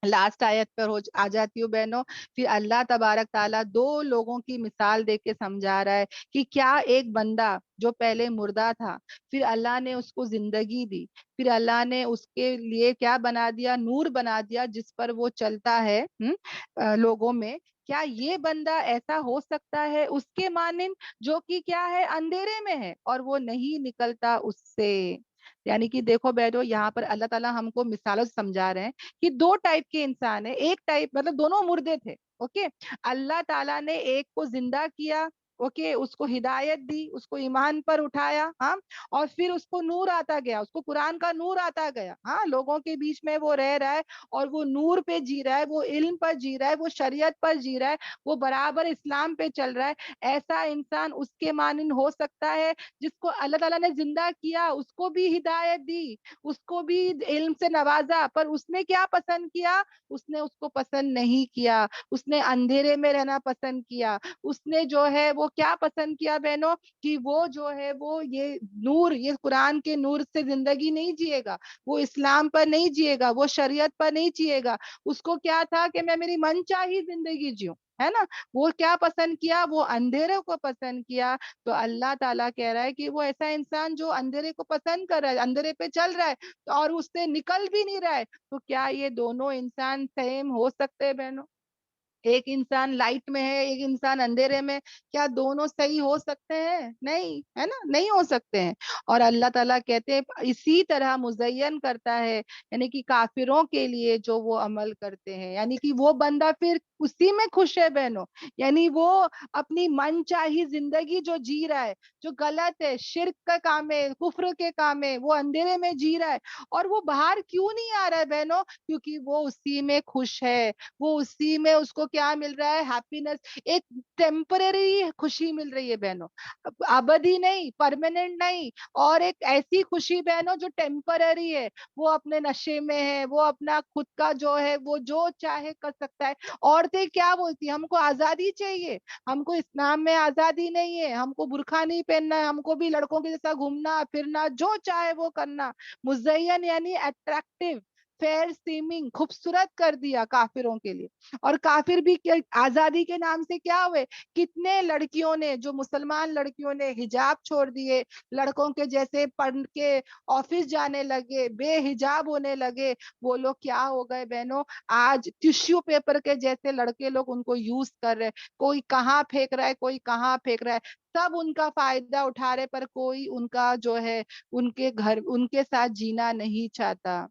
لاسٹ آیت پر آ جاتی ہوں بہنوں. پھر اللہ تبارک تعالیٰ دو لوگوں کی مثال دے کے سمجھا رہا ہے کہ کیا ایک بندہ جو پہلے مردہ تھا, پھر اللہ نے اس کو زندگی دی, پھر اللہ نے اس کے لیے کیا بنا دیا, نور بنا دیا, جس پر وہ چلتا ہے لوگوں میں. کیا یہ بندہ ایسا ہو سکتا ہے اس کے مانند جو کہ کیا ہے, اندھیرے میں ہے اور وہ نہیں نکلتا اس سے. یعنی کہ دیکھو بیٹو, یہاں پر اللہ تعالیٰ ہم کو مثالوں سے سمجھا رہے ہیں کہ دو ٹائپ کے انسان ہیں. ایک ٹائپ مطلب دونوں مردے تھے, اوکے, اللہ تعالیٰ نے ایک کو زندہ کیا, اوکے, اس کو ہدایت دی, اس کو ایمان پر اٹھایا, ہاں, اور پھر اس کو نور آتا گیا, اس کو قرآن کا نور آتا گیا, ہاں, لوگوں کے بیچ میں وہ رہ رہا ہے اور وہ نور پہ جی رہا ہے, وہ علم پر جی رہا ہے, وہ شریعت پر جی رہا ہے, وہ برابر اسلام پہ چل رہا ہے. ایسا انسان اس کے مانند ہو سکتا ہے جس کو اللہ تعالیٰ نے زندہ کیا, اس کو بھی ہدایت دی, اس کو بھی علم سے نوازا, پر اس نے کیا پسند کیا, اس نے اس کو پسند نہیں کیا, اس نے اندھیرے میں رہنا پسند کیا. اس نے جو ہے وہ کیا پسند کیا بہنوں, کہ وہ جو ہے وہ یہ نور, یہ قرآن کے نور سے زندگی نہیں جیے گا, وہ اسلام پر نہیں جیے گا, وہ شریعت پر نہیں جیے گا. اس کو کیا تھا کہ میں میری من چاہی زندگی جیوں, ہے نا. وہ کیا پسند کیا, وہ اندھیرے کو پسند کیا. تو اللہ تعالیٰ کہہ رہا ہے کہ وہ ایسا انسان جو اندھیرے کو پسند کر رہا ہے, اندھیرے پہ چل رہا ہے اور اس سے نکل بھی نہیں رہا ہے, تو کیا یہ دونوں انسان سیم ہو سکتے ہیں بہنوں؟ ایک انسان لائٹ میں ہے, ایک انسان اندھیرے میں, کیا دونوں صحیح ہو سکتے ہیں؟ نہیں, ہے نا, نہیں ہو سکتے ہیں. اور اللہ تعالیٰ کہتے ہیں اسی طرح مزین کرتا ہے, یعنی کہ کافروں کے لیے جو وہ عمل کرتے ہیں, یعنی کہ وہ بندہ پھر اسی میں خوش ہے بہنوں. یعنی وہ اپنی من چاہی زندگی جو جی رہا ہے, جو غلط ہے, شرک کا کام ہے, کفر کے کام ہے, وہ اندھیرے میں جی رہا ہے, اور وہ باہر کیوں نہیں آ رہا ہے بہنوں, کیونکہ وہ اسی میں خوش ہے, وہ اسی میں اس کو کیا مل رہا ہے, ہیپینس, ایک ٹیمپرری خوشی مل رہی ہے بہنوں, ابدی نہیں, پرماننٹ نہیں. اور ایک ایسی خوشی بہنوں جو ٹیمپرری ہے, وہ اپنے نشے میں ہے, وہ اپنا خود کا جو ہے وہ جو چاہے کر سکتا ہے. عورتیں کیا بولتی ہیں, ہم کو آزادی چاہیے, ہم کو اسلام میں آزادی نہیں ہے, ہم کو برقع نہیں پہننا ہے, ہم کو بھی لڑکوں کے جیسا گھومنا پھرنا, جو چاہے وہ کرنا. مزین یعنی اٹریکٹیو, فیئر سیمنگ, خوبصورت کر دیا کافروں کے لیے. اور کافر بھی آزادی کے نام سے کیا ہوئے, کتنے لڑکیوں نے, جو مسلمان لڑکیوں نے حجاب چھوڑ دیے, لڑکوں کے جیسے پڑھ کے آفس جانے لگے, بے حجاب ہونے لگے. وہ لوگ کیا ہو گئے بہنوں, آج ٹیشو پیپر کے جیسے لڑکے لوگ ان کو یوز کر رہے, کوئی کہاں پھینک رہا ہے, کوئی کہاں پھینک رہا ہے, سب ان کا فائدہ اٹھا رہے, پر کوئی ان کا جو ہے ان کے گھر, ان کے ساتھ جینا نہیں چاہتا.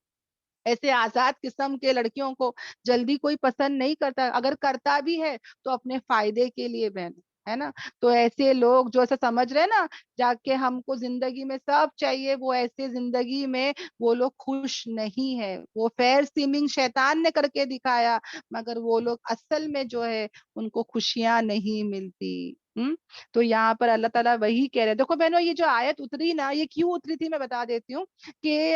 ایسے آزاد قسم کے لڑکیوں کو جلدی کوئی پسند نہیں کرتا, اگر کرتا بھی ہے تو اپنے فائدے کے لیے بہن, ہے نا. تو ایسے لوگ جو ایسا سمجھ رہے نا جا کے ہم کو زندگی میں سب چاہیے, وہ ایسے زندگی میں وہ لوگ خوش نہیں ہے. وہ فیئر سیمنگ شیطان نے کر کے دکھایا, مگر وہ لوگ اصل میں جو ہے ان کو خوشیاں نہیں ملتی. تو یہاں پر اللہ تعالیٰ وہی کہہ رہے. دیکھو بہنوں, یہ جو آیت اتری نا, یہ کیوں اتری تھی میں بتا دیتی ہوں کہ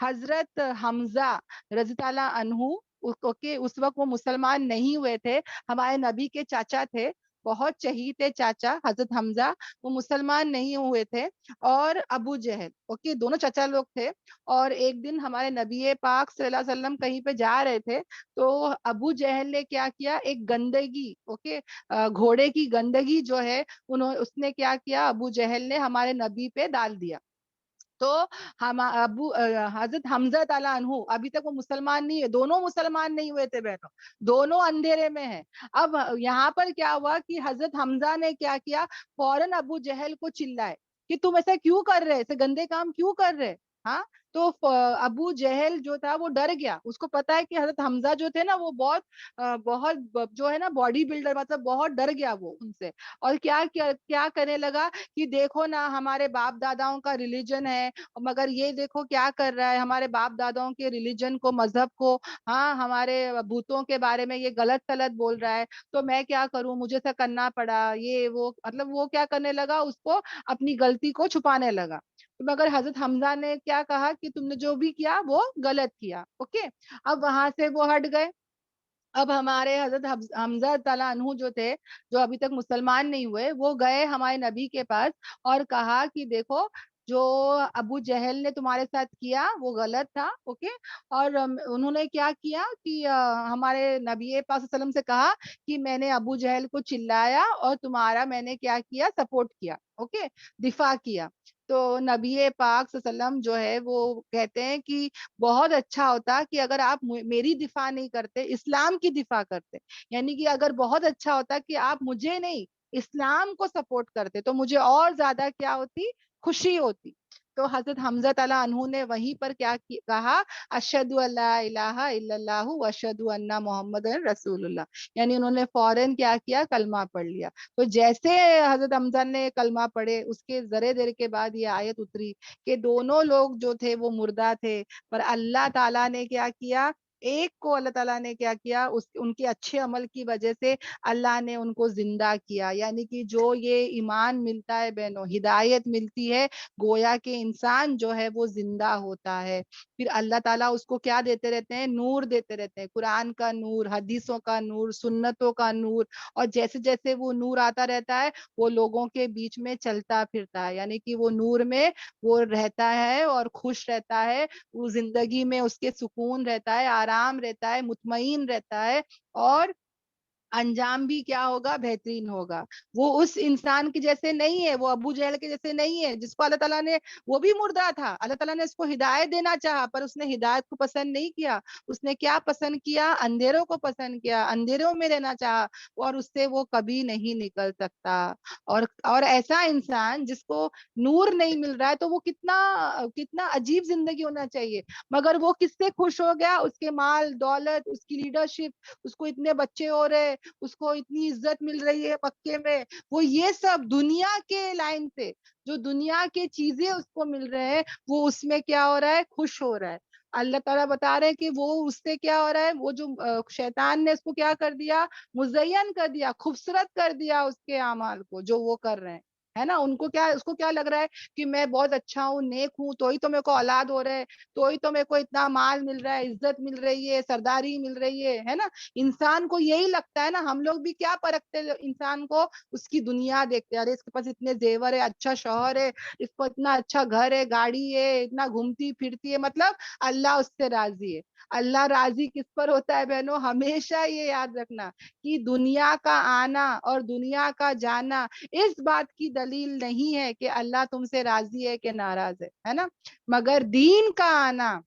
حضرت حمزہ رضی اللہ عنہ اس وقت وہ مسلمان نہیں ہوئے تھے، ہمارے نبی کے چاچا تھے، بہت شہید تھے چاچا حضرت حمزہ، وہ مسلمان نہیں ہوئے تھے، اور ابو جہل دونوں چچا لوگ تھے۔ اور ایک دن ہمارے نبی پاک صلی اللہ علیہ وسلم کہیں پہ جا رہے تھے، تو ابو جہل نے کیا کیا، ایک گندگی گھوڑے کی گندگی جو ہے اس نے کیا کیا، ابو جہل نے ہمارے نبی پہ ڈال دیا۔ تو ہم حضرت حمزہ تعالیٰ عنہ ابھی تک وہ مسلمان نہیں ہے، دونوں مسلمان نہیں ہوئے تھے بہنوں، دونوں اندھیرے میں ہیں۔ اب یہاں پر کیا ہوا کہ حضرت حمزہ نے کیا کیا، فوراً ابو جہل کو چلائے کہ تم ایسا کیوں کر رہے، ایسے گندے کام کیوں کر رہے، ہاں۔ تو ابو جہل جو تھا وہ ڈر گیا، اس کو پتا ہے کہ حضرت حمزہ جو تھے نا وہ بہت جو ہے نا باڈی بلڈر، مطلب بہت ڈر گیا وہ ان سے، اور کیا کرنے لگا کہ دیکھو نا ہمارے باپ داداؤں کا ریلیجن ہے، مگر یہ دیکھو کیا کر رہا ہے، ہمارے باپ داداؤں کے ریلیجن کو، مذہب کو، ہاں ہمارے بتوں کے بارے میں یہ غلط بول رہا ہے، تو میں کیا کروں، مجھے سے کرنا پڑا یہ وہ، مطلب وہ کیا کرنے لگا، اس کو اپنی غلطی کو چھپانے لگا۔ مگر حضرت حمزہ نے کیا کہا کہ تم نے جو بھی کیا وہ غلط کیا، اوکے۔ اب وہاں سے وہ ہٹ گئے۔ اب ہمارے حضرت حمزہ تعالیٰ عنہ جو تھے، جو ابھی تک مسلمان نہیں ہوئے، وہ گئے ہمارے نبی کے پاس اور کہا کہ دیکھو جو ابو جہل نے تمہارے ساتھ کیا وہ غلط تھا، اوکے۔ اور انہوں نے کیا کیا کہ ہمارے نبی پاک صلی اللہ علیہ وسلم سے کہا کہ میں نے ابو جہل کو چلایا اور تمہارا میں نے کیا کیا، سپورٹ کیا، اوکے، دفاع کیا۔ تو نبی پاک صلی اللہ علیہ وسلم جو ہے وہ کہتے ہیں کہ بہت اچھا ہوتا کہ اگر آپ میری دفاع نہیں کرتے، اسلام کی دفاع کرتے، یعنی کہ اگر بہت اچھا ہوتا کہ آپ مجھے نہیں اسلام کو سپورٹ کرتے تو مجھے اور زیادہ کیا ہوتی، خوشی ہوتی۔ تو حضرت حمزہ تعالیٰ عنہ نے وہیں پر کیا کہا، اشہد ان لا الہ الا اللہ واشہد ان محمد رسول اللہ، یعنی انہوں نے فوراً کیا کیا، کلمہ پڑھ لیا۔ تو جیسے حضرت حمزہ نے کلمہ پڑھے، اس کے ذرے دیر کے بعد یہ آیت اتری کہ دونوں لوگ جو تھے وہ مردہ تھے، پر اللہ تعالیٰ نے کیا کیا، ایک کو اللہ تعالیٰ نے کیا کیا، ان کے اچھے عمل کی وجہ سے اللہ نے ان کو زندہ کیا۔ یعنی کہ جو یہ ایمان ملتا ہے بہنوں، ہدایت ملتی ہے، گویا کہ انسان جو ہے وہ زندہ ہوتا ہے، پھر اللہ تعالیٰ اس کو کیا دیتے رہتے ہیں، نور دیتے رہتے ہیں، قرآن کا نور، حدیثوں کا نور، سنتوں کا نور، اور جیسے جیسے وہ نور آتا رہتا ہے وہ لوگوں کے بیچ میں چلتا پھرتا ہے، یعنی کہ وہ نور میں وہ رہتا ہے اور خوش رہتا ہے، وہ زندگی میں اس کے سکون رہتا ہے، آرام رہتا ہے، مطمئن رہتا ہے، اور انجام بھی کیا ہوگا، بہترین ہوگا۔ وہ اس انسان کے جیسے نہیں ہے، وہ ابو جہل کے جیسے نہیں ہے جس کو اللہ تعالیٰ نے، وہ بھی مردہ تھا، اللہ تعالیٰ نے اس کو ہدایت دینا چاہا پر اس نے ہدایت کو پسند نہیں کیا، اس نے کیا پسند کیا، اندھیروں کو پسند کیا، اندھیروں میں رہنا چاہا، اور اس سے وہ کبھی نہیں نکل سکتا۔ اور ایسا انسان جس کو نور نہیں مل رہا ہے تو وہ کتنا عجیب زندگی ہونا چاہیے، مگر وہ کس سے خوش ہو گیا، اس کے مال دولت، اس کی لیڈرشپ، اس کو اتنے بچے ہو رہے، اس کو اتنی عزت مل رہی ہے مکے میں، وہ یہ سب دنیا کے لائن سے جو دنیا کے چیزیں اس کو مل رہے ہیں، وہ اس میں کیا ہو رہا ہے، خوش ہو رہا ہے۔ اللہ تعالیٰ بتا رہے ہیں کہ وہ اس سے کیا ہو رہا ہے، وہ جو شیطان نے اس کو کیا کر دیا، مزین کر دیا، خوبصورت کر دیا اس کے اعمال کو جو وہ کر رہے ہیں، ہے نا۔ ان کو کیا، اس کو کیا لگ رہا ہے کہ میں بہت اچھا ہوں، نیک ہوں، تو ہی تو میرے کو اولاد ہو رہے، تو ہی تو میرے کو اتنا مال مل رہا ہے، عزت مل رہی ہے، سرداری مل رہی ہے نا۔ انسان کو یہی لگتا ہے نا، ہم لوگ بھی کیا پرکھتے انسان کو، اس کی دنیا دیکھتے ہیں، ارے اس کے پاس اتنے زیور ہے، اچھا شوہر ہے، اس کو اتنا اچھا گھر ہے، گاڑی ہے، اتنا گھومتی پھرتی ہے، مطلب اللہ اس سے راضی ہے۔ اللہ راضی کس پر ہوتا ہے بہنوں، ہمیشہ یہ یاد رکھنا کہ دنیا کا آنا اور دنیا کا جانا اس بات کی دلیل نہیں ہے کہ اللہ تم سے راضی ہے کہ ناراض ہے نا، مگر دین کا آنا،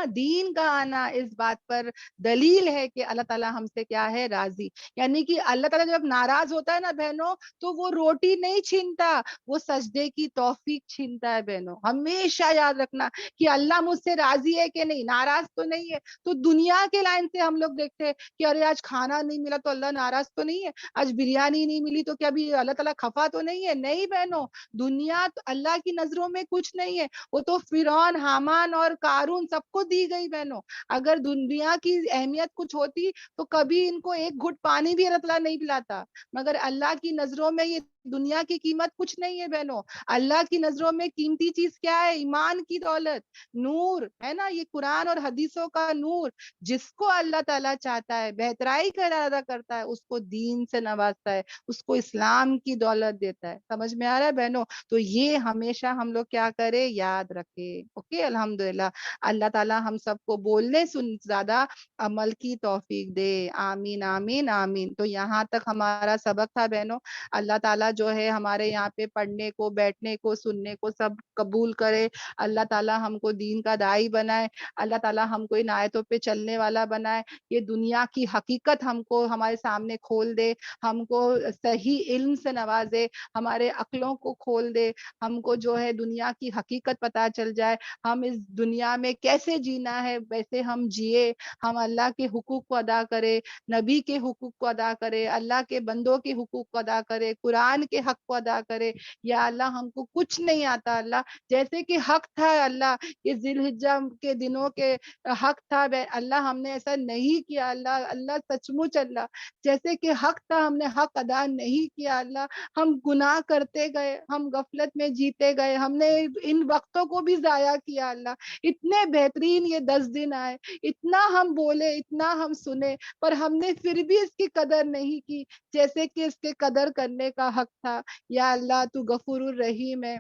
دین کا آنا اس بات پر دلیل ہے کہ اللہ تعالیٰ ہم سے کیا ہے، راضی۔ یعنی کہ اللہ تعالیٰ جب ناراض ہوتا ہے نا بہنوں، تو وہ روٹی نہیں چھینتا، وہ سجدے کی توفیق چھینتا ہے بہنوں۔ ہمیشہ یاد رکھنا کہ اللہ مجھ سے راضی ہے کہ نہیں، ناراض تو نہیں ہے۔ تو دنیا کے لائن سے ہم لوگ دیکھتے ہیں کہ ارے آج کھانا نہیں ملا تو اللہ ناراض تو نہیں ہے، آج بریانی نہیں ملی تو کیا بھی اللہ تعالیٰ خفا تو نہیں ہے، نہیں بہنوں، دنیا اللہ کی نظروں میں کچھ نہیں ہے، وہ تو فرعون، حامان اور قارون سب کو دی گئی بہنوں. اگر دنیا کی اہمیت کچھ ہوتی تو کبھی ان کو ایک گھٹ پانی بھی اللہ تعالیٰ نہیں پلاتا, مگر اللہ کی نظروں میں یہ دنیا کی قیمت کچھ نہیں ہے بہنوں. اللہ کی نظروں میں قیمتی چیز کیا ہے؟ ایمان کی دولت, نور ہے نا, یہ قرآن اور حدیثوں کا نور. جس کو اللہ تعالیٰ چاہتا ہے, بہترائی کا ارادہ کرتا ہے, اس کو دین سے نوازتا ہے, اس کو اسلام کی دولت دیتا ہے. سمجھ میں آ رہا ہے بہنوں؟ تو یہ ہمیشہ ہم لوگ کیا کرے, یاد رکھے. اوکے, الحمدللہ. اللہ تعالیٰ ہم سب کو بولنے سن زیادہ عمل کی توفیق دے. آمین آمین آمین. تو یہاں تک ہمارا سبق تھا بہنوں. اللہ تعالیٰ جو ہے ہمارے یہاں پہ پڑھنے کو, بیٹھنے کو, سننے کو سب قبول کرے. اللہ تعالیٰ ہم کو دین کا داعی بنائے. اللہ تعالیٰ ہم کو ان آیتوں پہ چلنے والا بنائے. یہ دنیا کی حقیقت ہم کو ہمارے سامنے کھول دے, ہم کو صحیح علم سے نوازے, ہمارے عقلوں کو کھول دے, ہم کو جو ہے دنیا کی حقیقت پتہ چل جائے. ہم اس دنیا میں کیسے جینا ہے ویسے ہم جیے, ہم اللہ کے حقوق کو ادا کرے, نبی کے حقوق کو ادا کرے, اللہ کے بندوں کے حقوق کو ادا کرے, قرآن کے حق کو ادا کرے. یا اللہ ہم کو کچھ نہیں آتا اللہ, جیسے کہ حق تھا اللہ یہ ذی الحجہ کے دنوں کے حق تھا اللہ, ہم نے ایسا نہیں کیا اللہ. اللہ سچ مچ اللہ جیسے کہ حق تھا ہم نے حق ادا نہیں کیا اللہ. ہم گناہ کرتے گئے, ہم غفلت میں جیتے گئے, ہم نے ان وقتوں کو بھی ضائع کیا اللہ. اتنے بہترین یہ 10 دن آئے, اتنا ہم بولے, اتنا ہم سنے, پر ہم نے پھر بھی اس کی قدر نہیں کی جیسے کہ اس کے قدر کرنے کا حق تھا. یا اللہ تو غفور الرحیم ہے,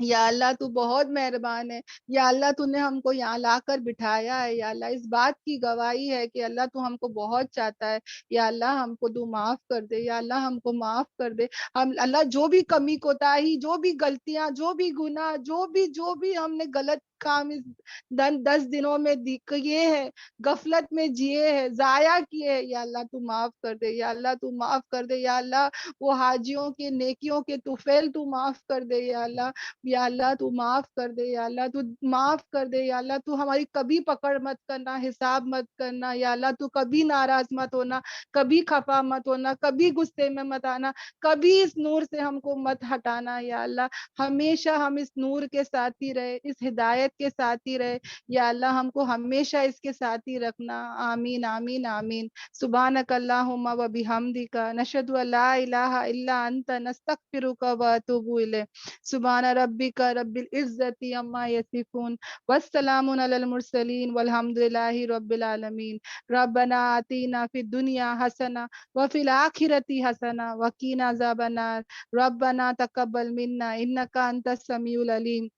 یا اللہ تو بہت مہربان ہے. یا اللہ تو نے ہم کو یہاں لا کر بٹھایا ہے. یا اللہ اس بات کی گواہی ہے کہ اللہ تو ہم کو بہت چاہتا ہے. یا اللہ ہم کو تو معاف کر دے, یا اللہ ہم کو معاف کر دے. ہم اللہ جو بھی کمی کوتاہی, جو بھی غلطیاں, جو بھی گناہ, جو بھی ہم نے غلط کام اس 10 دنوں میں کیے ہیں, غفلت میں جیے ہیں, ضائع کیے ہیں, یا اللہ تو معاف کر دے. یا اللہ تو معاف کر دے. یا اللہ وہ حاجیوں کے نیکیوں کے طفیل تو معاف کر دے. یا اللہ, یا اللہ تو معاف کر دے. یا اللہ تو معاف کر دے. یا اللہ تو ہماری کبھی پکڑ مت کرنا, حساب مت کرنا. یا اللہ تو کبھی ناراض مت ہونا, کبھی خفا مت ہونا, کبھی غصے میں مت آنا, کبھی اس نور سے ہم کو مت ہٹانا. یا اللہ ہمیشہ ہم اس نور کے ساتھ ہی رہے, اس ہدایت کے ساتھ ہی رہے. یا اللہ ہم کو ہمیشہ اس کے ساتھ ہی رکھنا. آمین آمین آمین. سبحانک اللہم و بحمدک, نشہد ان لا الہ الا انت, نستغفرک و اتوب الیک. سبحان ربک رب العزت عما یصفون, والسلام علی المرسلین, والحمد للہ رب العالمین. ربنا آتینا فی الدنیا حسنہ وفی الآخرۃ حسنہ وقنا عذاب النار. ربنا تقبل منا انک انت السمیع العلیم.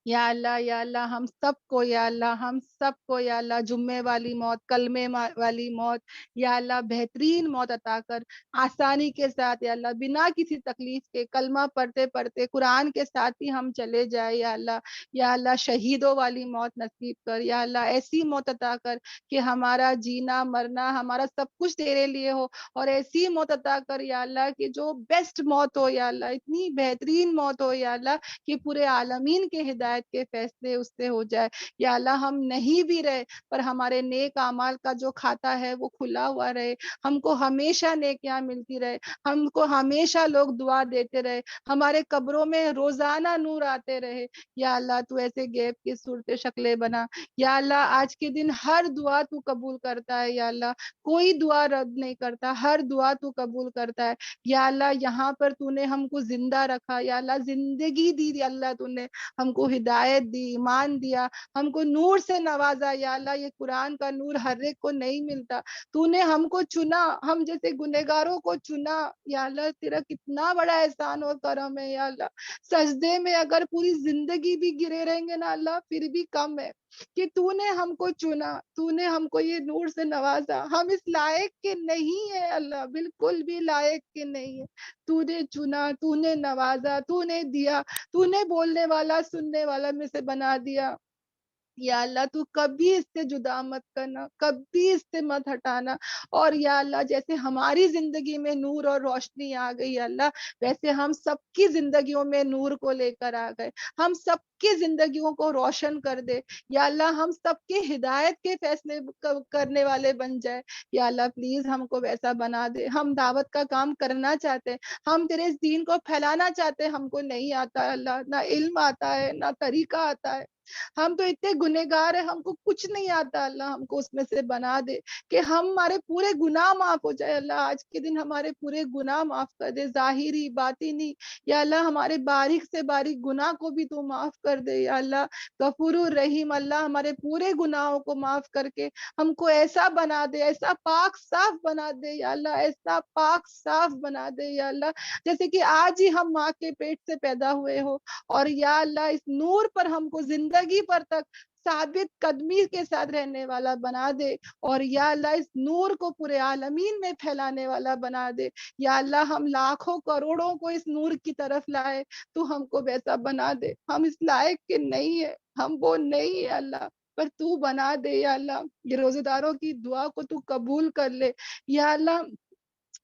یا اللہ ہم سب کو, یا اللہ ہم سب کو, یا اللہ جمعے والی موت, کلمے والی موت, یا اللہ بہترین موت عطا کر, آسانی کے ساتھ. یا اللہ بنا کسی تکلیف کے, کلمہ پڑھتے پڑھتے قرآن کے ساتھ ہی ہم چلے جائے. یا اللہ, یا اللہ شہیدوں والی موت نصیب کر. یا اللہ ایسی موت عطا کر کہ ہمارا جینا مرنا ہمارا سب کچھ تیرے لیے ہو, اور ایسی موت عطا کر یا اللہ کہ جو بیسٹ موت ہو. یا اللہ اتنی بہترین موت ہو یا اللہ کہ پورے عالمین کے ہدایت کے فیصلے اس سے ہو جائے. یا اللہ ہم نہیں بھی رہے پر ہمارے نیک اعمال کا جو کھاتا ہے وہ کھلا ہوا رہے, ہم کو ہمیشہ نیکیاں ملتی رہے, ہم کو ہمیشہ لوگ دعا دیتے رہے, ہمارے قبروں میں روزانہ نور آتے رہے. یا اللہ تو ایسے غیب کی صورت شکلیں بنا. یا اللہ آج کے دن ہر دعا تو قبول کرتا ہے. یا اللہ کوئی دعا رد نہیں کرتا, ہر دعا تو قبول کرتا ہے. یا اللہ یہاں پر تو نے ہم کو زندہ رکھا, یا اللہ زندگی دی, اللہ تو نے ہم کو ہدایت دی, ایمان دیا, ہم کو نور سے نوازا. یا اللہ یہ قرآن کا نور ہر ایک کو نہیں ملتا, تو نے ہم کو چنا, ہم جیسے گنہگاروں کو چنا. یا اللہ تیرا کتنا بڑا احسان اور کرم ہے. یا اللہ سجدے میں اگر پوری زندگی بھی گرے رہیں گے نا اللہ پھر بھی کم ہے کہ تو نے ہم کو چنا, تو نے ہم کو یہ نور سے نوازا. ہم اس لائق کے نہیں ہے اللہ, بالکل بھی لائق کے نہیں ہے. تو نے چنا, تو نے نوازا, تو نے دیا, تو نے بولنے والا سننے والا میں سے بنا دیا. یا اللہ تو کبھی اس سے جدا مت کرنا, کبھی اس سے مت ہٹانا. اور یا اللہ جیسے ہماری زندگی میں نور اور روشنی آ گئی اللہ, ویسے ہم سب کی زندگیوں میں نور کو لے کر آ گئے. ہم سب کی زندگیوں کو روشن کر دے. یا اللہ ہم سب کے ہدایت کے فیصلے کرنے والے بن جائے. یا اللہ پلیز ہم کو ویسا بنا دے. ہم دعوت کا کام کرنا چاہتے ہیں, ہم تیرے اس دین کو پھیلانا چاہتے ہیں, ہم کو نہیں آتا ہے اللہ, نہ علم آتا ہے نہ طریقہ آتا ہے. ہم تو اتنے گنہگار ہیں, ہم کو کچھ نہیں آتا. اللہ ہم کو اس میں سے بنا دے کہ ہمارے پورے گناہ معاف ہو جائے. اللہ آج کے دن ہمارے پورے گناہ معاف کر دے, ظاہری باطنی. یا اللہ ہمارے باریک سے باریک گناہ کو بھی تو معاف کر دے. یا اللہ غفور الرحیم, اللہ ہمارے پورے گناہوں کو معاف کر کے ہم کو ایسا بنا دے, ایسا پاک صاف بنا دے. یا اللہ ایسا پاک صاف بنا دے. یا اللہ جیسے کہ آج ہی ہم ماں کے پیٹ سے پیدا ہوئے ہو, اور یا اللہ اس نور پر ہم کو زندگی پر تک ثابت قدمی کے ساتھ رہنے والا بنا دے. اور یا اللہ اس نور کو پورے عالمین میں پھیلانے والا بنا دے. یا اللہ ہم لاکھوں کروڑوں کو اس نور کی طرف لائے, تو ہم کو ویسا بنا دے. ہم اس لائق کے نہیں ہے, ہم وہ نہیں ہے اللہ, پر تو بنا دے. یا اللہ یہ روزے داروں کی دعا کو تو قبول کر لے. یا اللہ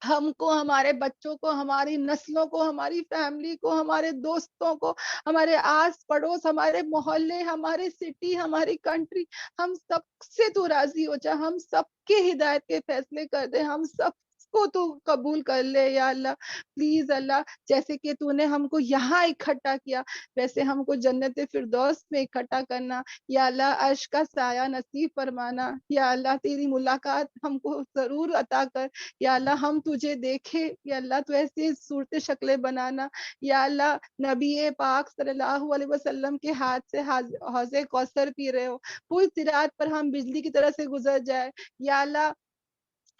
ہم کو, ہمارے بچوں کو, ہماری نسلوں کو, ہماری فیملی کو, ہمارے دوستوں کو, ہمارے آس پڑوس, ہمارے محلے, ہمارے سٹی, ہماری کنٹری, ہم سب سے تو راضی ہو جا. ہم سب کے ہدایت کے فیصلے کر دے, ہم سب کو تو قبول کر لے. یا اللہ پلیز اللہ جیسے کہ تو نے ہم کو یہاں اکٹھا کیا, ویسے ہم کو جنت فردوس میں اکٹھا کرنا. یا اللہ عرش کا سایہ نصیب فرمانا. یا اللہ تیری ملاقات ہم کو ضرور عطا کر. یا اللہ ہم تجھے دیکھے. یا اللہ تو ایسی صورت شکلیں بنانا. یا اللہ نبی پاک صلی اللہ علیہ وسلم کے ہاتھ سے حوض کوثر پی رہے ہو, پل صراط پر ہم بجلی کی طرح سے گزر جائے. یا اللہ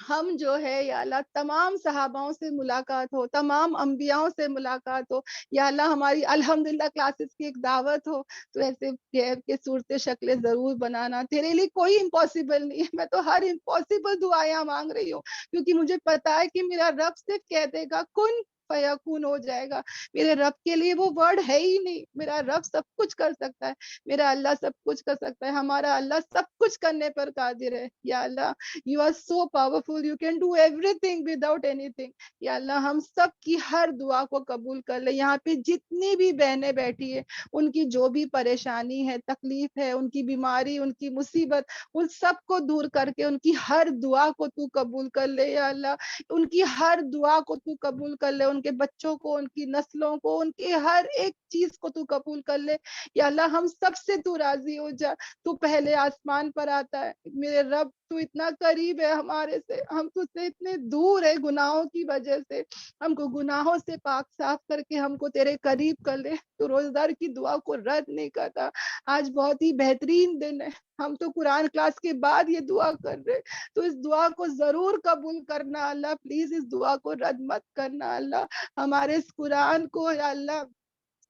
ہم جو ہے یا اللہ تمام صحاباؤں سے ملاقات ہو, تمام انبیاؤں سے ملاقات ہو. یا اللہ ہماری الحمدللہ کلاسز کی ایک دعوت ہو, تو ایسے غیب کے صورت شکلیں ضرور بنانا. تیرے لیے کوئی امپاسبل نہیں ہے, میں تو ہر امپاسبل دعائیں مانگ رہی ہوں, کیونکہ مجھے پتا ہے کہ میرا رب صرف کہہ دے گا کن فیکون ہو جائے گا. میرے رب کے لیے وہ ورڈ ہے ہی نہیں. میرا رب سب کچھ کر سکتا ہے, میرا اللہ سب کچھ کر سکتا ہے, ہمارا اللہ سب کچھ کرنے پر قادر ہے. یا اللہ you are so powerful, you can do everything without anything. یا اللہ ہم سب کی ہر دعا کو قبول کر لے. یہاں پہ جتنی بھی بہنیں بیٹھی ہیں, ان کی جو بھی پریشانی ہے, تکلیف ہے, ان کی بیماری, ان کی مصیبت, ان سب کو دور کر کے ان کی ہر دعا کو تو قبول کر لے. یا اللہ ان کی ہر دعا کو تو قبول کر لے, ان کے بچوں کو, ان کی نسلوں کو, ان کی ہر ایک چیز کو تو قبول کر لے. یا اللہ ہم سب سے تو راضی ہو جا. تو پہلے آسمان پر آتا ہے میرے رب, تو اتنا قریب ہے ہمارے سے, ہم تجھ سے اتنے دور ہے گناہوں کی وجہ سے. ہم کو گناہوں سے پاک صاف کر کے ہم کو تیرے قریب کر لے. تو روزدار کی دعا کو رد نہیں کرتا. آج بہت ہی بہترین دن ہے, ہم تو قرآن کلاس کے بعد یہ دعا کر رہے, تو اس دعا کو ضرور قبول کرنا اللہ. پلیز اس دعا کو رد مت کرنا اللہ. ہمارے اس قرآن کو یا اللہ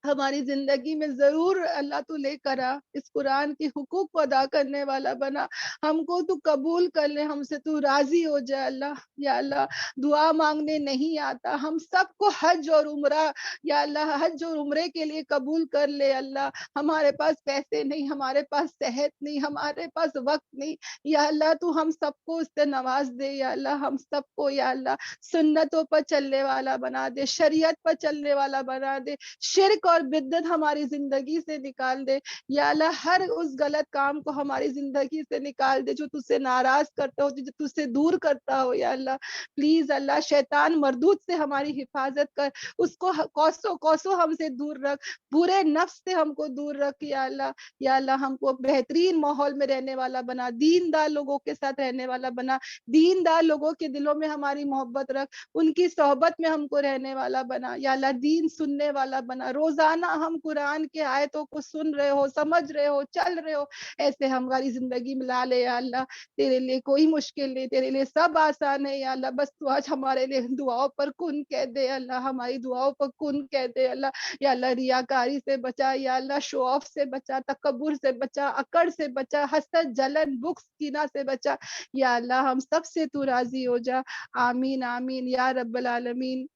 ہماری زندگی میں ضرور اللہ تو لے کر آ, اس قرآن کے حقوق کو ادا کرنے والا بنا. ہم کو تو قبول کر لے, ہم سے تو راضی ہو جائے اللہ. یا اللہ دعا مانگنے نہیں آتا, ہم سب کو حج اور عمرہ, یا اللہ حج اور عمرے کے لیے قبول کر لے اللہ. ہمارے پاس پیسے نہیں, ہمارے پاس صحت نہیں, ہمارے پاس وقت نہیں. یا اللہ تو ہم سب کو اس سے نواز دے. یا اللہ ہم سب کو یا اللہ سنتوں پر چلنے والا بنا دے, شریعت پر چلنے والا بنا دے, شرک اور بدعت ہماری زندگی سے نکال دے. یا اللہ ہر اس غلط کام کو ہماری زندگی سے نکال دے جو تجھ سے ناراض کرتا ہو, جو تجھ سے دور کرتا ہو. یا اللہ پلیز اللہ شیطان مردود سے ہماری حفاظت کر, اس کو کوسوں ہم سے دور رکھ, برے نفس سے ہم کو دور رکھ. یا اللہ یا اللہ ہم کو بہترین ماحول میں رہنے والا بنا, دیندار لوگوں کے ساتھ رہنے والا بنا, دیندار لوگوں کے دلوں میں ہماری محبت رکھ, ان کی صحبت میں ہم کو رہنے والا بنا. یا اللہ دین سننے والا بنا, روزانہ ہم قرآن کے آیتوں کو سن رہے ہو, سمجھ رہے ہو, چل رہے ہو, ایسے ہماری زندگی میں لا لے. یا اللہ تیرے لیے کوئی مشکل نہیں, تیرے لیے سب آسان ہے. یا اللہ بس تو آج ہمارے لیے دعاؤں پر کن کہہ دے اللہ, ہماری دعاؤں پر کن کہہ دے اللہ. یا اللہ ریاکاری سے بچا, یا اللہ شو آف سے بچا, تکبر سے بچا, اکڑ سے بچا, حسد, جلن, بغض, کینہ سے بچا. یا اللہ ہم سب سے تو راضی ہو جا. آمین آمین یا رب العالمین.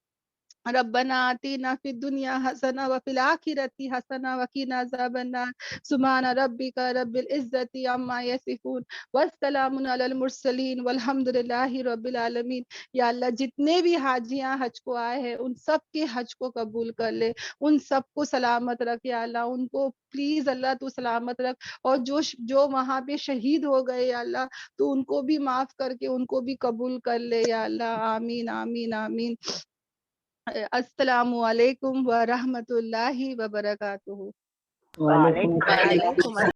ربنا آتنا فی الدنیا حسنہ وفی الآخرۃ حسنہ وقنا عذاب النار سبحان ربک رب العزۃ عما یصفون والسلام علی المرسلین والحمد للہ رب العالمین. یا اللہ جتنے بھی حاجیاں حج کو آئے ہیں ان سب کے حج کو قبول کر لے, ان سب کو سلامت رکھ یا اللہ, ان کو پلیز اللہ تو سلامت رکھ, اور جو وہاں پہ شہید ہو گئے یا اللہ تو ان کو بھی معاف کر کے ان کو بھی قبول کر لے یا اللہ. آمین آمین آمین. السلام علیکم ورحمۃ اللہ وبرکاتہ. وعلیکم السلام.